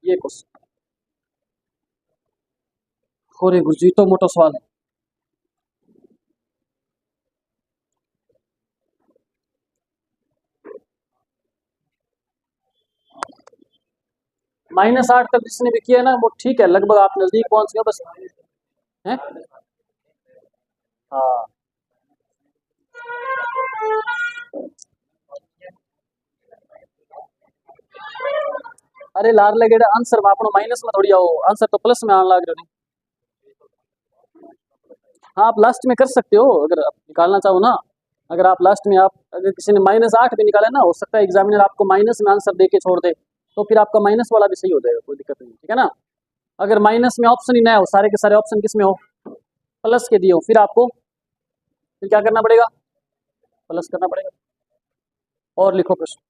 ये क्वेश्चन हो रे गुरुजी, तो मोटा सवाल है। -8 तक जिसने भी किया है ना वो ठीक है, लगभग आप नजदीक पहुंच गए बस हैं। हाँ अरे लार लगेगा आंसर में आपनो माइनस में थोड़ी आओ, आंसर तो प्लस में आने लग रहे हो। हाँ आप लास्ट में कर सकते हो अगर आप निकालना चाहो ना, अगर आप लास्ट में आप अगर किसी ने -8 भी निकाला ना, हो सकता है एग्जामिनर आपको माइनस में आंसर दे के छोड़ दे, तो फिर आपका माइनस वाला भी सही हो जाएगा, कोई दिक्कत नहीं, ठीक है ना। अगर माइनस में ऑप्शन ही ना हो, सारे के सारे ऑप्शन किस में हो प्लस के दिए हो, फिर आपको फिर क्या करना पड़ेगा, प्लस करना पड़ेगा। और लिखो प्रश्न,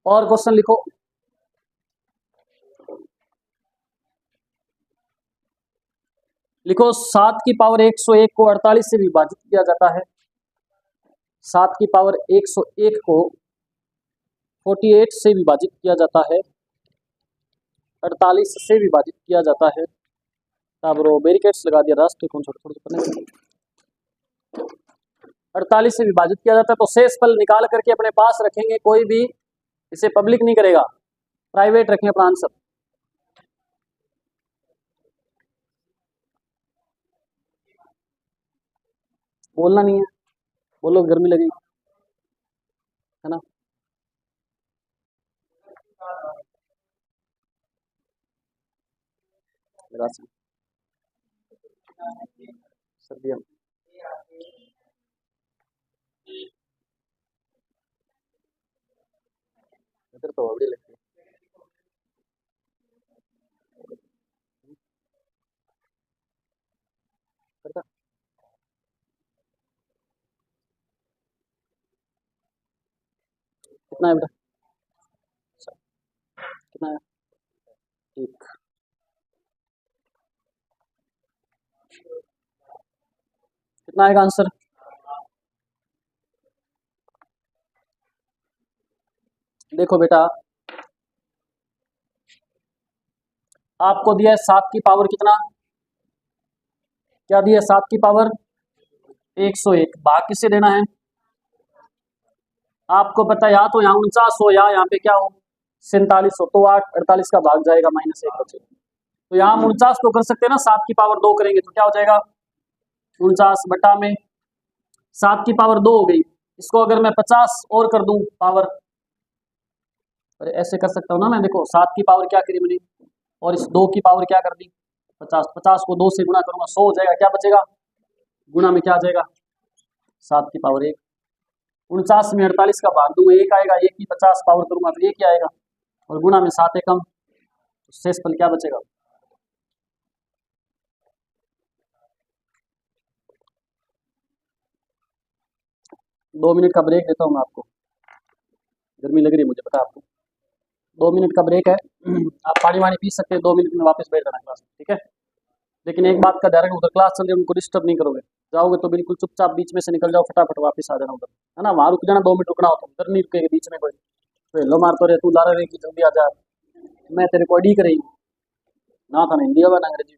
और क्वेश्चन लिखो। लिखो 7 की पावर 101 को 48 से विभाजित किया जाता है, 7 की पावर 101 को 48 से विभाजित किया जाता है, 48 से विभाजित किया जाता है। अब रो बैरिकेड्स लगा दिया, रास्ते कौन छोटे छोटे करने, 48 से विभाजित किया जाता है, तो शेषफल निकाल करके अपने पास रखेंगे, कोई भी इसे पब्लिक नहीं करेगा, प्राइवेट रखें अपना आंसर। बोलना नहीं है, बोलो गर्मी लगेगी, है ना। सर्दियों इधर तो बड़ी लगती है। कितना है बेटा, कितना है, ठीक, कितना आएगा आंसर, देखो बेटा आपको दिया है 7 की पावर कितना, क्या दिया है 7 की पावर 101, भाग किससे देना है, आपको पता है या तो यहाँ 49 हो या यहाँ पे क्या हो 47 हो, तो 8 48 का भाग जाएगा -1 बचे, तो यहाँ 49 तो कर सकते हैं ना, 7 की पावर 2 करेंगे तो क्या हो जाएगा 49 बटा में 7 की पावर 2 हो गई, इसको अगर मैं 50 और कर दूं पावर, अरे ऐसे कर सकता हूँ ना मैं, देखो 7 की पावर क्या करी मैंने और इस 2 की पावर क्या कर दी 50, 50 को 2 से गुणा करूंगा 100 हो जाएगा, क्या बचेगा गुणा में क्या आ जाएगा 7 की पावर 1, 49 में 48 का भाग दूंगा 1 आएगा, 1 की 50 पावर करूंगा तो 1 ही आएगा, और गुणा में 7 एकम, तो शेषफल क्या बचेगा, दो मिनट का ब्रेक देता हूँ मैं आपको, गर्मी लग रही है मुझे पता है आपको, 2 मिनट का ब्रेक है, आप पानी वानी पी सकते हैं, 2 मिनट में वापस बैठ जाना क्लास में, ठीक है। लेकिन एक बात का ध्यान रखना, उधर क्लास चल रही है उनको डिस्टर्ब नहीं करोगे, जाओगे तो बिल्कुल चुपचाप बीच में से निकल जाओ, फटाफट वापस आ जाना उधर, है ना, वहाँ रुक जाना, 2 मिनट रुकना हो तो उधर नहीं रुकेगा बीच में कोई, तो हेलो मार तो रहे तू ला रहे कि जल्दी आ जा, मैं तेरे को अडी कर रही ना था ना हिंदी होगा ना अंग्रेजी,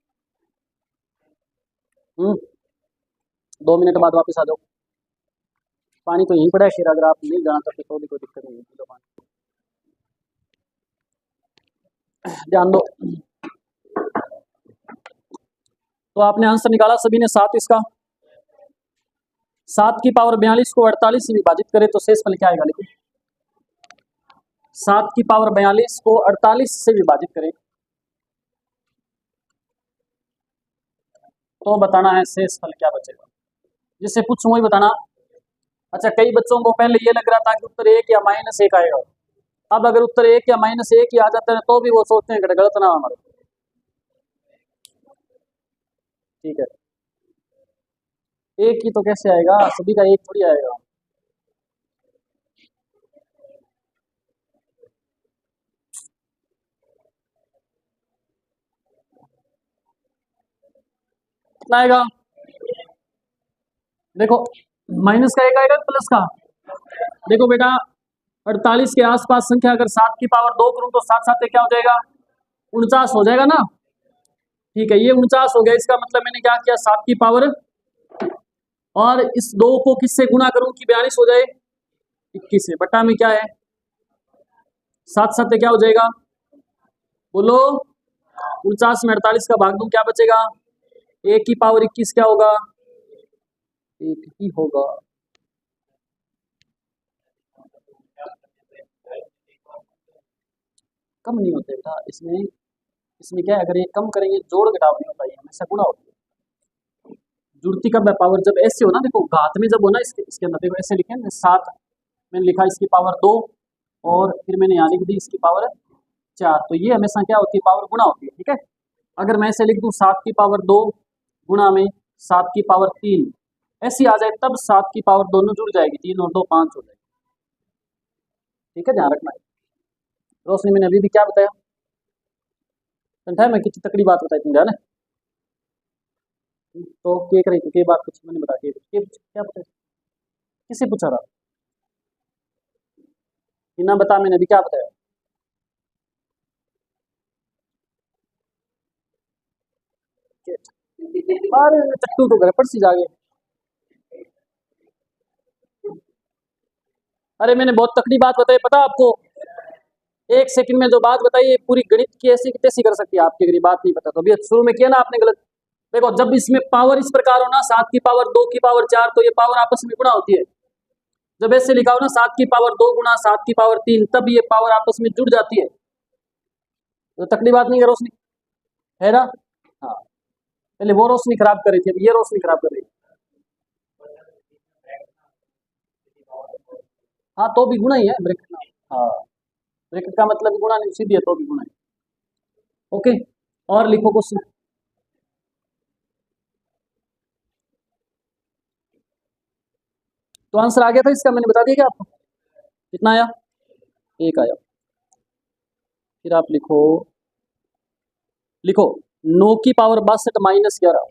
2 मिनट बाद वापस आ जाओ, पानी तो यहीं पड़ा है, फिर अगर आप नहीं जाना चाहते तो भी कोई दिक्कत नहीं है, पी लो पानी, ध्यान दो। तो आपने आंसर निकाला सभी ने 7, इसका 7 की पावर 42 को 48 से विभाजित करे तो शेषफल क्या आएगा, लेकिन 7 की पावर 42 को 48 से विभाजित करें तो बताना है शेष फल क्या बचेगा। जिससे पूछूं वही बताना। अच्छा, कई बच्चों को पहले ये लग रहा था कि उत्तर 1 या -1 आएगा। अब अगर उत्तर 1 या -1 ही आ जाता है तो भी वो सोचते हैं कि गलत ना हमारा। ठीक है, एक ही तो कैसे आएगा, सभी का एक थोड़ी आएगा। कितना आएगा देखो, माइनस का एक आएगा प्लस का। देखो बेटा, 48 के आसपास संख्या अगर 7 की पावर 2 करूं तो 7 7 क्या हो जाएगा, 49 हो जाएगा ना। ठीक है, ये 49 हो गया। इसका मतलब मैंने क्या किया, 7 की पावर और इस 2 को किससे गुणा करूं कि 42 हो जाए, 21 से। बट्टा में क्या है, 7 7 क्या हो जाएगा, बोलो। 49 में 48 का भाग दूं क्या बचेगा, 1 की पावर 21 क्या होगा, 1 ही होगा। कम नहीं होते बेटा इसमें। इसमें क्या है, अगर ये कम करेंगे जोड़ घटाव नहीं होता, ये हमेशा गुणा होती है। जुड़ती कब है, पावर जब ऐसे हो ना, देखो घात में जब हो ना, इसके अंदर देखो ऐसे लिखे 7, मैंने लिखा इसकी पावर 2 और फिर मैंने यहाँ लिख दी इसकी पावर 4, तो ये हमेशा क्या होती है, पावर गुणा होती है। ठीक है, अगर मैं ऐसे लिख दूँ 7 की पावर 2 गुणा में 7 की पावर 3 ऐसी आ जाए, तब 7 की पावर दोनों जुड़ जाएगी, 3 और 2 5 हो जाएगी। ठीक है, ध्यान रखना है। रोशनी मैंने अभी भी क्या बताया, समझा मैं कितनी तकड़ी बात बताई तुम, ध्यान है। तो के करें तो के बात कुछ मैंने बता के क्या बताया, किसे पूछा था, बिना बता मैंने अभी क्या बताया। अरे चट्टू तो घर पर सी जागे। अरे मैंने बहुत तकड़ी बात बताई, पता आपको, 1 सेकंड में जो बात बताई है पूरी गणित की ऐसी कैसी कर सकती है आपकी, अगर ये बात नहीं पता तो। अभी शुरू में किया ना आपने गलत। देखो, जब इसमें पावर इस प्रकार हो ना, 7 की पावर 2 की पावर 4, तो ये पावर आपस में गुणा होती है। जब ऐसे लिखा हो ना, 7 की पावर 2 गुणा 7 की पावर 3, तब ये पावर आपस में जुड़ जाती है। तो तकड़ी बात नहीं है रोशनी, है ना। हाँ, पहले वो रोशनी खराब कर रही थी, अब ये रोशनी खराब कर रही है। हाँ, तो भी गुणा ही है ब्रैकेट ना। हाँ, ब्रैकेट का मतलब गुणा नहीं, सीधी है तो भी गुणा है। ओके, और लिखो क्वेश्चन। तो आंसर आ गया था इसका, मैंने बता दिया क्या आपको, कितना आया, 1 आया। फिर आप लिखो, लिखो 9 की पावर 62 -11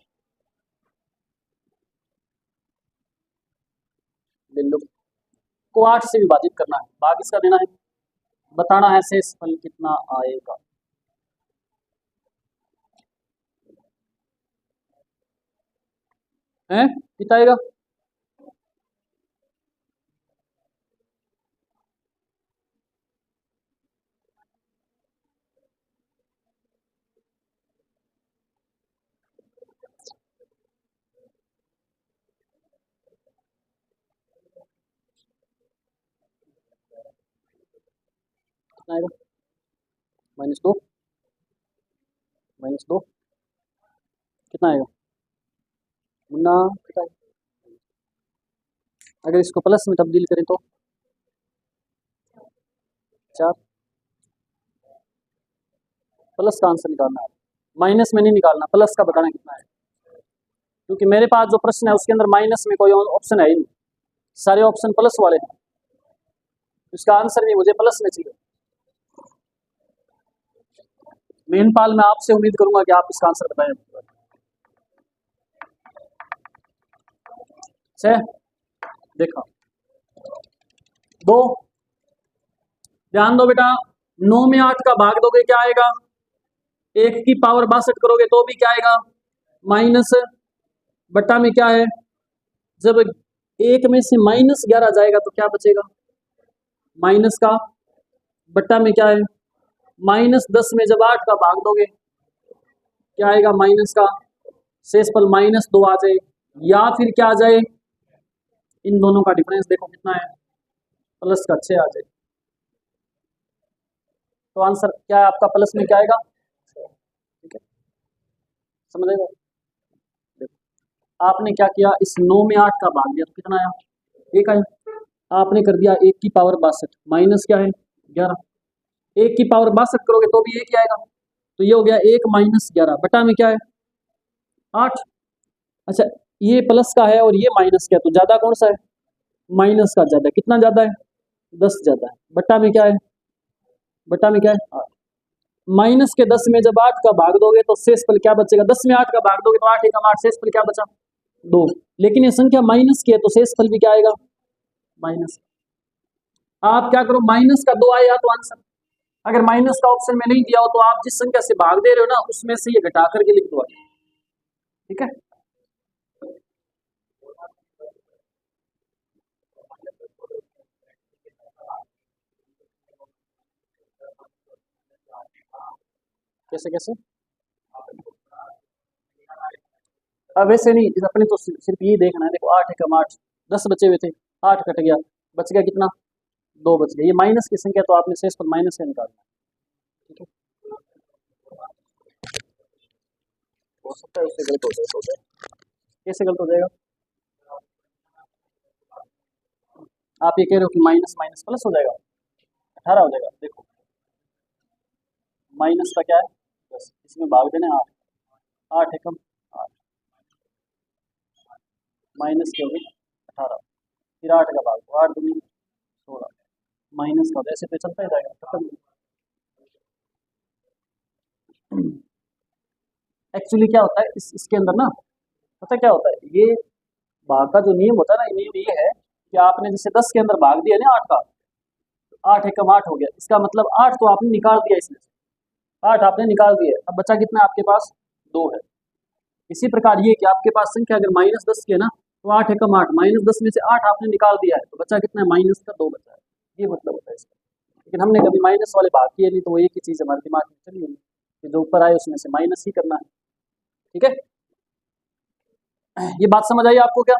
ले लो, को 8 से विभाजित करना है, भाग इसका देना है, बताना है शेष फल कितना आएगा। हैं, कितना आएगा, कितना आएगा, -2 -2 कितना आएगा, मुन्ना कितना आएगा? अगर इसको प्लस में तब्दील करें तो 4, प्लस का आंसर निकालना है, माइनस में नहीं निकालना, प्लस का बताना कितना है। क्योंकि मेरे पास जो प्रश्न है उसके अंदर माइनस में कोई ऑप्शन है ही नहीं, सारे ऑप्शन प्लस वाले हैं। इसका आंसर भी मुझे प्लस में चाहिए। मेनपाल, मैं आपसे उम्मीद करूंगा कि आप इसका आंसर बताएं। से देखो, 2, ध्यान दो बेटा, 9 में 8 का भाग दोगे क्या आएगा, 1 की पावर 62 करोगे तो भी क्या आएगा, माइनस, बट्टा में क्या है, जब 1 में से -11 जाएगा तो क्या बचेगा, माइनस का, बट्टा में क्या है, -10 में जब 8 का भाग दोगे क्या आएगा, माइनस का, शेषफल -2 आ जाए, या फिर क्या आ जाए, इन दोनों का डिफरेंस देखो कितना है, +6 आ जाए। तो आंसर क्या है आपका, प्लस में क्या आएगा, ठीक है, समझेगा। देखो आपने क्या किया, इस 9 में 8 का भाग दिया तो कितना आया, 1 आया। आपने कर दिया 1 की पावर 62 माइनस क्या है 11, 1 की पावर 62 करोगे तो भी 1 ही आएगा, तो ये हो गया 1 माइनस 11 बटा में क्या है 8। अच्छा ये प्लस का है और ये माइनस का है, तो ज्यादा कौन सा है, माइनस का ज्यादा, कितना ज्यादा है 10 ज्यादा है, बटा में क्या है, बटा में क्या है 8। माइनस के 10 में जब 8 का भाग दोगे तो शेषफल क्या बचेगा, 10 में 8 का भाग दोगे तो 8 एकम 8, शेषफल क्या बचा 2, लेकिन ये संख्या माइनस की है तो शेषफल भी क्या आएगा माइनस। आप क्या करो, माइनस का 2 आया तो आंसर, अगर माइनस का ऑप्शन में नहीं दिया हो तो आप जिस संख्या से भाग दे रहे हो ना उसमें से ये घटा करके लिख दो, ठीक है। कैसे कैसे, अब वैसे नहीं, अपने तो सिर्फ ये देखना है, देखो 8 एकम 8, 10 बचे हुए थे, 8 कट गया, बच गया कितना 2 बच गया, ये माइनस की संख्या तो आपने शेष पर माइनस से निकालना, ठीक है। हो सकता है उससे गलत हो जाए, कैसे गलत हो जाएगा, आप ये कह रहे हो कि माइनस माइनस प्लस हो जाएगा, 18 हो जाएगा, देखो माइनस का क्या है 10, इसमें भाग देना 8, 8 एकम 8 माइनस के हो गई 18, फिर 8 का भाग दो, 8 दूनी 16, माइनस का ऐसे पे चलता ही जाएगा, खत्म। एक्चुअली क्या होता है इसके अंदर ना, पता क्या होता है, ये भाग का जो नियम होता है ना, नियम ये है कि आपने जैसे 10 के अंदर भाग दिया ना 8 का, 8 एकम 8 हो गया, इसका मतलब 8 तो आपने निकाल दिया इसमें से, 8 आपने निकाल दिया, अब बचा कितना है आपके पास 2 है। इसी प्रकार ये कि आपके पास संख्या अगर माइनस 10 की है ना तो 8 एकम 8, माइनस 10 में से 8 आपने निकाल दिया है तो बचा कितना है माइनस का 2 बचा है, ये मतलब होता है इसका। लेकिन हमने कभी माइनस वाले भाग किए नहीं, तो वो एक ही चीज़ हमारे दिमाग में चली हुई कि जो ऊपर आए उसमें से माइनस ही करना है, ठीक है। ये बात समझ आई आपको क्या,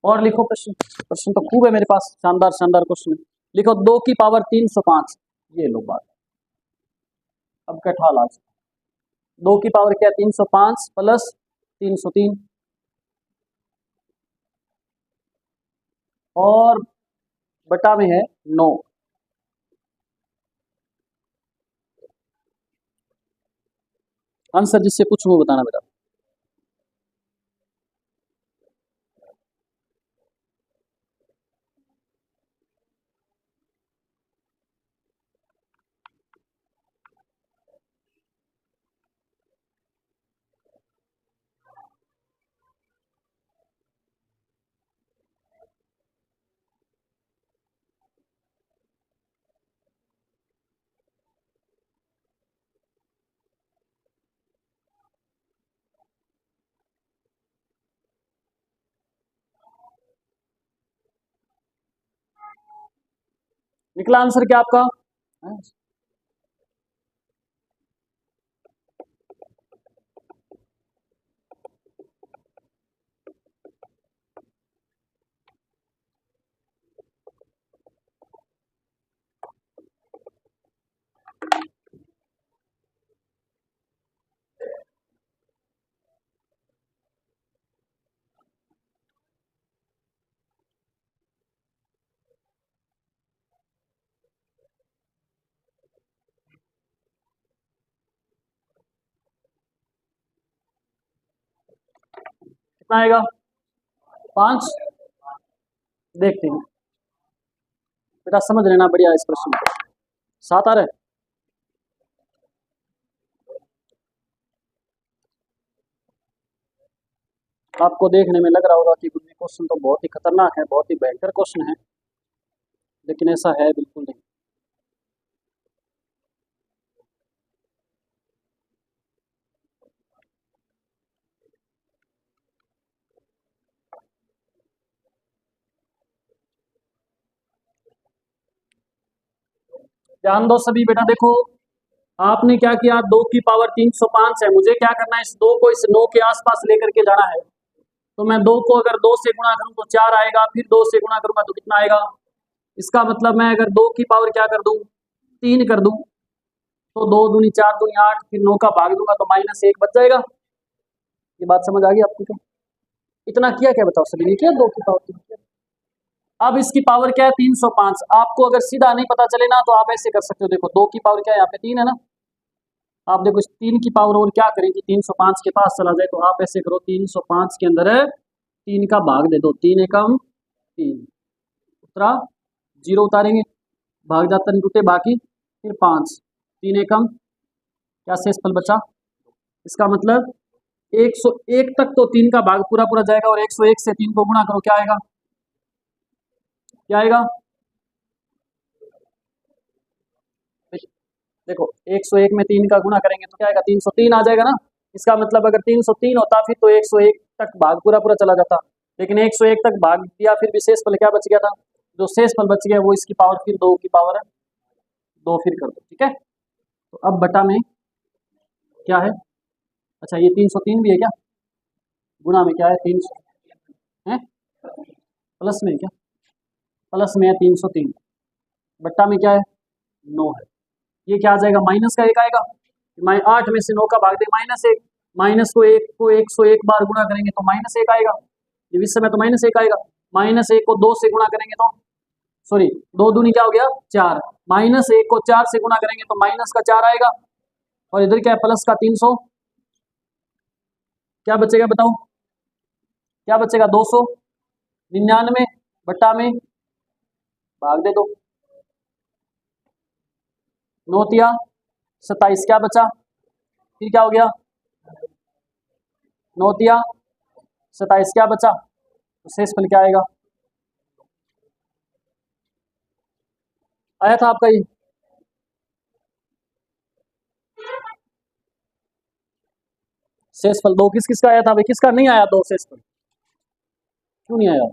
और लिखो प्रश्न, प्रश्न तो खूब है मेरे पास, शानदार शानदार क्वेश्चन है। लिखो 2 की पावर 305, ये लो बात, अब कठा लाज, 2 की पावर क्या है 305 प्लस 303 और बटा में है 9, आंसर जिससे पूछूं वो बताना बेटा। निकला आंसर क्या आपका, कितना आएगा 5, देखते हैं बेटा, समझ लेना बढ़िया इस प्रश्न को, 7 आ रहा है। आपको देखने में लग रहा होगा कि क्वेश्चन तो बहुत ही खतरनाक है, बहुत ही भयंकर क्वेश्चन है, लेकिन ऐसा है बिल्कुल नहीं। ध्यान दो सभी बेटा, देखो आपने क्या किया, 2 की पावर 305 है, मुझे क्या करना है, इस 2 को इस 9 के आसपास लेकर के जाना है, तो मैं 2 को अगर 2 से गुणा करूं तो 4 आएगा, फिर 2 से गुणा करूंगा तो कितना आएगा इसका मतलब मैं अगर 2 की पावर क्या कर दूं, 3 कर दूं, तो 2 दूनी 4 दूनी 8, फिर 9 का भाग दूंगा तो -1 बच जाएगा। ये बात समझ आ गई आपको? क्या इतना किया, क्या बताओ, सभी ने किया 2 की पावर 3 किया। अब इसकी पावर क्या है, 305। आपको अगर सीधा नहीं पता चले ना तो आप ऐसे कर सकते हो, देखो 2 की पावर क्या है, यहाँ पे 3 है ना, आप देखो इस 3 की पावर और क्या करेंगे, 305 के पास चला जाए, तो आप ऐसे करो 305 के अंदर 3 का भाग दे दो, 3 एकम 3 उतरा, 0 उतारेंगे, भाग जाता नहीं टूटे, बाकी फिर 5, 3 एकम क्या शेषफल बचा। इसका मतलब 101 तक तो 3 का भाग पूरा पूरा जाएगा, और 101 से 3 को गुणा करो, क्या आएगा, क्या आएगा, देखो 101 में 3 का गुणा करेंगे तो क्या आएगा, 303 आ जाएगा ना। इसका मतलब अगर 303 होता फिर तो 101 तक भाग पूरा पूरा चला जाता, लेकिन 101 तक भाग दिया, फिर भी शेषफल क्या बच गया था, जो शेषफल बच गया वो इसकी पावर फिर 2 की पावर 2 फिर कर दो, ठीक है। तो अब बटा में क्या है, अच्छा ये 303 भी है क्या, गुणा में क्या है 300 है, प्लस में क्या, प्लस में है 303, बट्टा में क्या है 9 है, ये क्या आ जाएगा, माइनस का 1 आएगा, 8 में से 9 का भाग दे -1, माइनस को 1 को 101 बार गुणा करेंगे तो -1 आएगा, ये इस समय तो -1 आएगा, -1 को 2 से गुणा करेंगे तो, सॉरी 2 दूनी क्या हो गया 4, -1 को 4 से गुणा करेंगे तो माइनस का 4 आएगा, और इधर क्या है प्लस का 300, क्या बचेगा बताओ, क्या बचेगा 299, बट्टा में भाग दे दो, 9 तिया 27, क्या बचा, फिर क्या हो गया 9 तिया 27, क्या बचा, तो शेषफल क्या आएगा, आया था आपका ये, शेषफल 2 किस किस का आया था भाई, किसका नहीं आया 2 शेषफल, क्यों नहीं आया,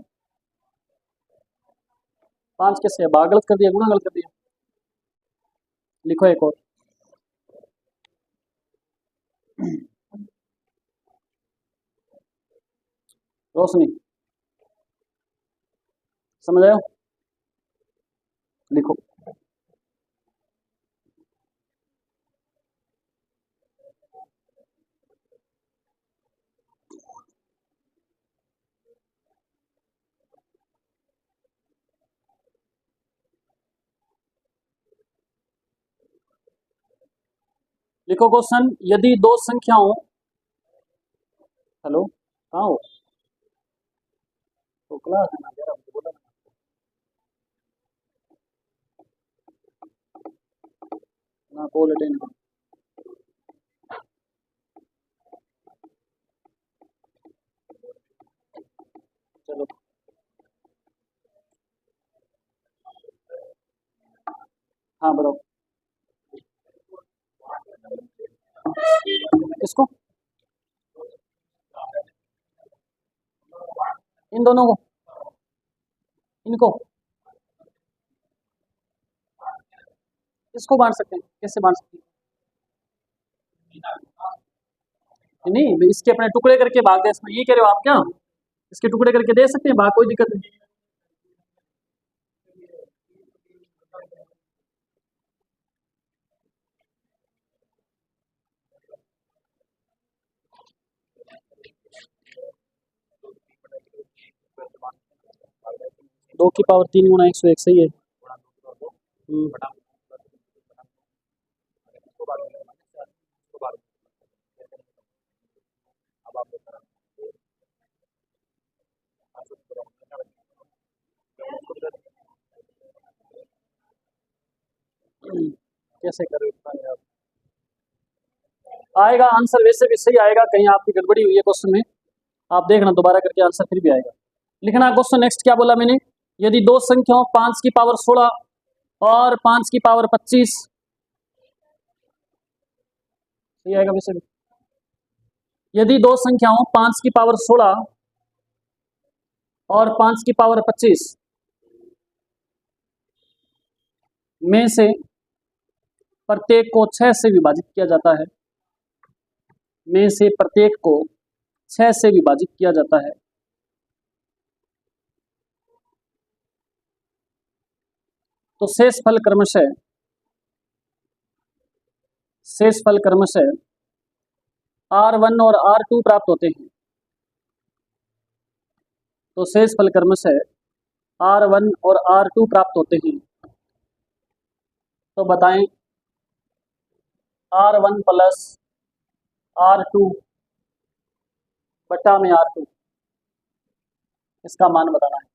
5 कैसे, भाग गलत कर दिया, गुणा गलत कर दिया, लिखो एक और, रोशनी समझ आया, लिखो, लिखो क्वेश्चन, यदि 2 संख्याओं, हेलो कहाँ हो, तो क्लास है ना जरा बोला ना, कॉल अटेंड करो, चलो हाँ बताओ, किसको, इन दोनों को, इनको, इसको बांट सकते हैं, कैसे बांट सकते हैं, नहीं इसके अपने टुकड़े करके भाग दे, इसमें ये कह रहे हो आप क्या, इसके टुकड़े करके दे सकते हैं भाग, कोई दिक्कत नहीं, 2 की पावर 3 गुणा 101 सही है, कैसे कर रहे हो, आएगा आंसर वैसे भी सही आएगा, कहीं आपकी गड़बड़ी हुई है क्वेश्चन में, आप देखना दोबारा करके आंसर फिर भी आएगा। लिखना क्वेश्चन नेक्स्ट क्या बोला मैंने, यदि 2 संख्याओं 5 की पावर 16 और 5 की पावर 25, सही आएगा वैसे भी, यदि 2 संख्याओं 5 की पावर 16 और 5 की पावर 25 में से प्रत्येक को 6 से विभाजित किया जाता है, में से प्रत्येक को 6 से विभाजित किया जाता है, तो शेष फल क्रमशः R1 और R2 प्राप्त होते हैं। तो शेष फल क्रमशः R1 और R2 प्राप्त होते हैं। तो बताएं R1 प्लस R2 बटा में R2, इसका मान बताना है।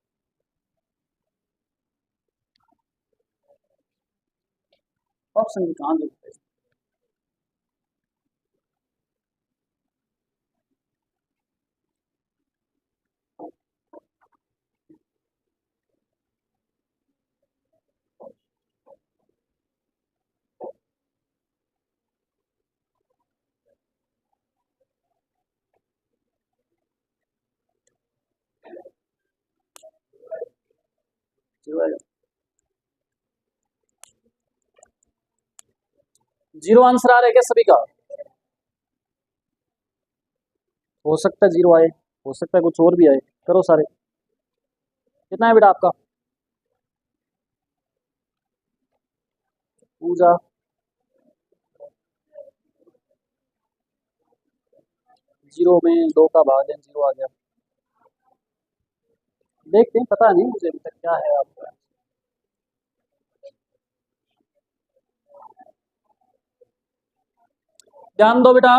ऑप्शन भी कहाँ देखते हैं? जीरो आंसर आ रहा है क्या सभी का? हो सकता है जीरो आए, हो सकता है कुछ और भी आए। करो सारे। कितना है बेटा आपका? पूजा, जीरो में 2 का भाग है, जीरो आ गया। देखते हैं, पता नहीं मुझे अभी तक क्या है आपका। ध्यान दो बेटा,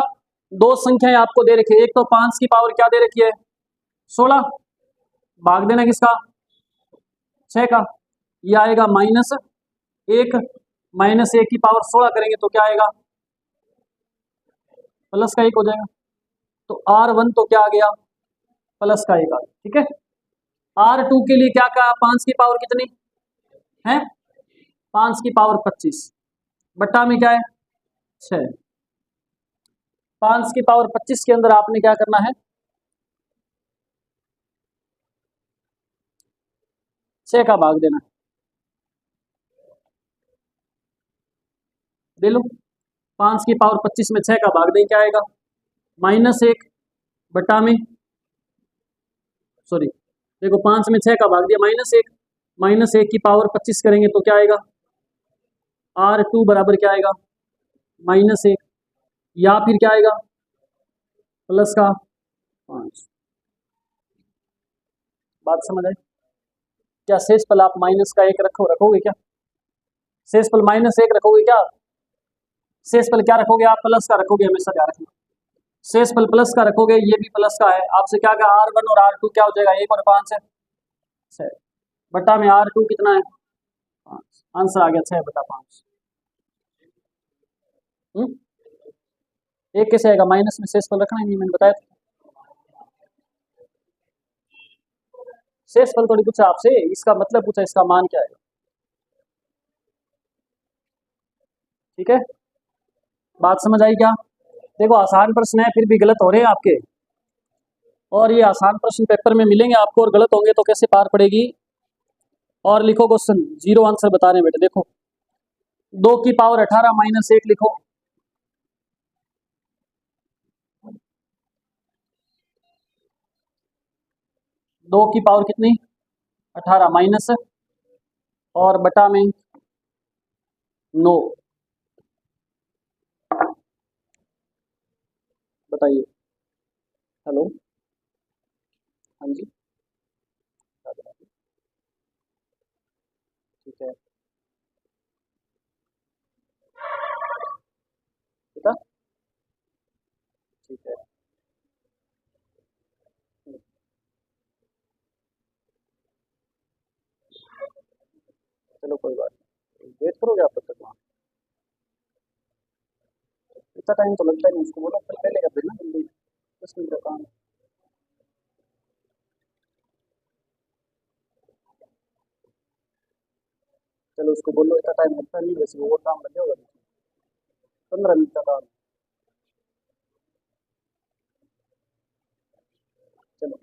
दो संख्याएं आपको दे रखी है। एक तो 5 की पावर क्या दे रखी है? 16। भाग देना किसका? 6 का। ये आएगा -1। -1 की पावर 16 करेंगे तो क्या आएगा? प्लस का 1 हो जाएगा। तो R1 तो क्या आ गया? प्लस का 1 आ गया। ठीक है। R2 के लिए क्या कहा? 5 की पावर कितनी है? 5 की पावर 25 बट्टा में क्या है? 6। 5 की पावर 25 के अंदर आपने क्या करना है? 6 का भाग देना है। दे लो। 5 की पावर 25 में 6 का भाग दें, क्या आएगा? -1 बट्टा में, सॉरी देखो 5 में 6 का भाग दिया, -1। -1 की पावर 25 करेंगे तो क्या आएगा? R2 बराबर क्या आएगा? -1, या फिर क्या आएगा? प्लस का 5। बात समझ आई? क्या शेष फल आप माइनस का 1 रखोगे क्या? शेष फल -1 रखोगे क्या? शेष फल क्या रखोगे आप? प्लस का रखोगे, हमेशा ध्यान रखना। शेष फल प्लस का रखोगे, ये भी प्लस का है। आपसे क्या कहा? R1 और R2 क्या हो जाएगा? 1 और 5 है 6 बट्टा में R2 कितना है? 5। आंसर आ गया 6/5। एक कैसे आएगा? माइनस में शेष फल रखना ही नहीं, मैंने बताया था। शेष फल थोड़ी पूछा आपसे, इसका मतलब पूछा, इसका मान क्या है। ठीक है, बात समझ आई क्या? देखो आसान प्रश्न है, फिर भी गलत हो रहे हैं आपके। और ये आसान प्रश्न पेपर में मिलेंगे आपको, और गलत होंगे तो कैसे पार पड़ेगी। और लिखो क्वेश्चन, जीरो आंसर बता रहे हैं बेटे। देखो 2 की पावर 18 -1 लिखो। 2 की पावर कितनी? 18 माइनस, और बटा में 9। बताइए। हेलो, हाँ जी, ठीक है बेटा, ठीक है। चलो कोई बात नहीं, वेट करोगे आप तब तक वहाँ? इतना टाइम तो लगता ही नहीं, उसको बोलो कल पहले कर देना जल्दी, 10 मिनट का काम है। चलो उसको बोलो, इतना टाइम लगता नहीं, वैसे वो काम लगे होगा 15 मिनट का काम। चलो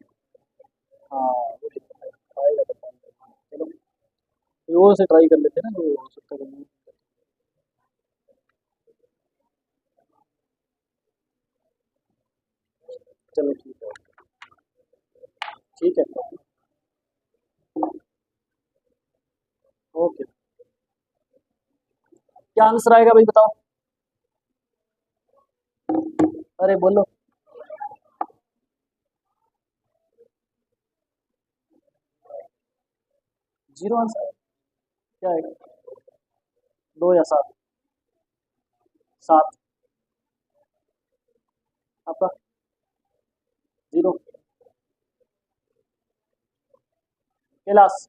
हाँ, वो दिक्कत है, आएगा तो काम करेगा। चलो कोई और से ट्राई कर लेते हैं ना, जो हो सकता है नहीं। चलो ठीक है, ओके। क्या आंसर आएगा भाई बताओ? अरे बोलो। जीरो आंसर क्या आएगा? 2 या 7? 7 आपका। जीरो। कैलाश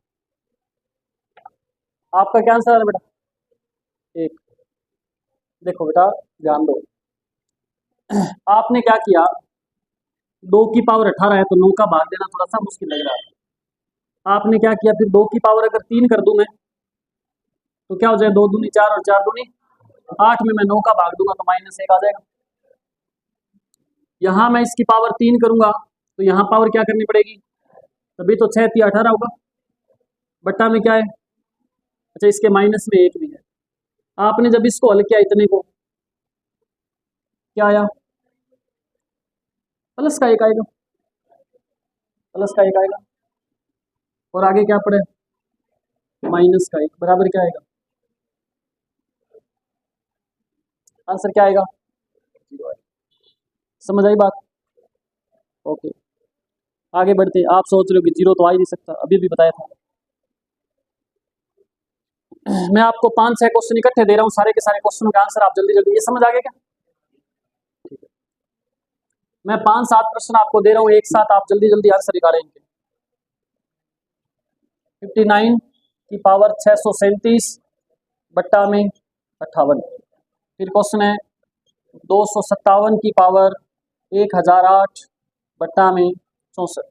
आपका क्या आंसर है बेटा? 1। देखो बेटा ध्यान दो, आपने क्या किया, 2 की पावर 18 है तो 9 का भाग देना थोड़ा सा मुश्किल लग रहा है। आपने क्या किया फिर 2 की पावर अगर 3 कर दूं मैं तो क्या हो जाए, 2 दूनी 4 और 4 दूनी 8 में मैं 9 का भाग दूंगा तो -1 आ जाएगा। यहाँ मैं इसकी पावर 3 करूंगा तो यहाँ पावर क्या करनी पड़ेगी, तभी तो 6 3 18 होगा। बट्टा में क्या है, अच्छा इसके माइनस में 1 भी है। आपने जब इसको हल किया इतने को, क्या आया, प्लस का 1 आएगा, प्लस का 1 आएगा। और आगे क्या पड़े, माइनस का 1 बराबर क्या आएगा, आंसर क्या आएगा, 0 आएगा। समझ आई बात? ओके आगे बढ़ते। आप सोच रहे हो कि 0 तो आ ही नहीं सकता, अभी भी बताया था। मैं आपको 5-6 क्वेश्चन इकट्ठे दे रहा हूँ, सारे के सारे क्वेश्चनों के आंसर आप जल्दी जल्दी, ये समझ आ गया क्या? मैं 5-7 प्रश्न आपको दे रहा हूँ एक साथ, आप जल्दी जल्दी आंसर निकालें इनके। 59 की पावर 637 बट्टा में 58। फिर क्वेश्चन है 257 की पावर 1008 बट्टा में 64।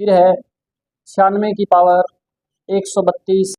फिर है 96 की पावर 132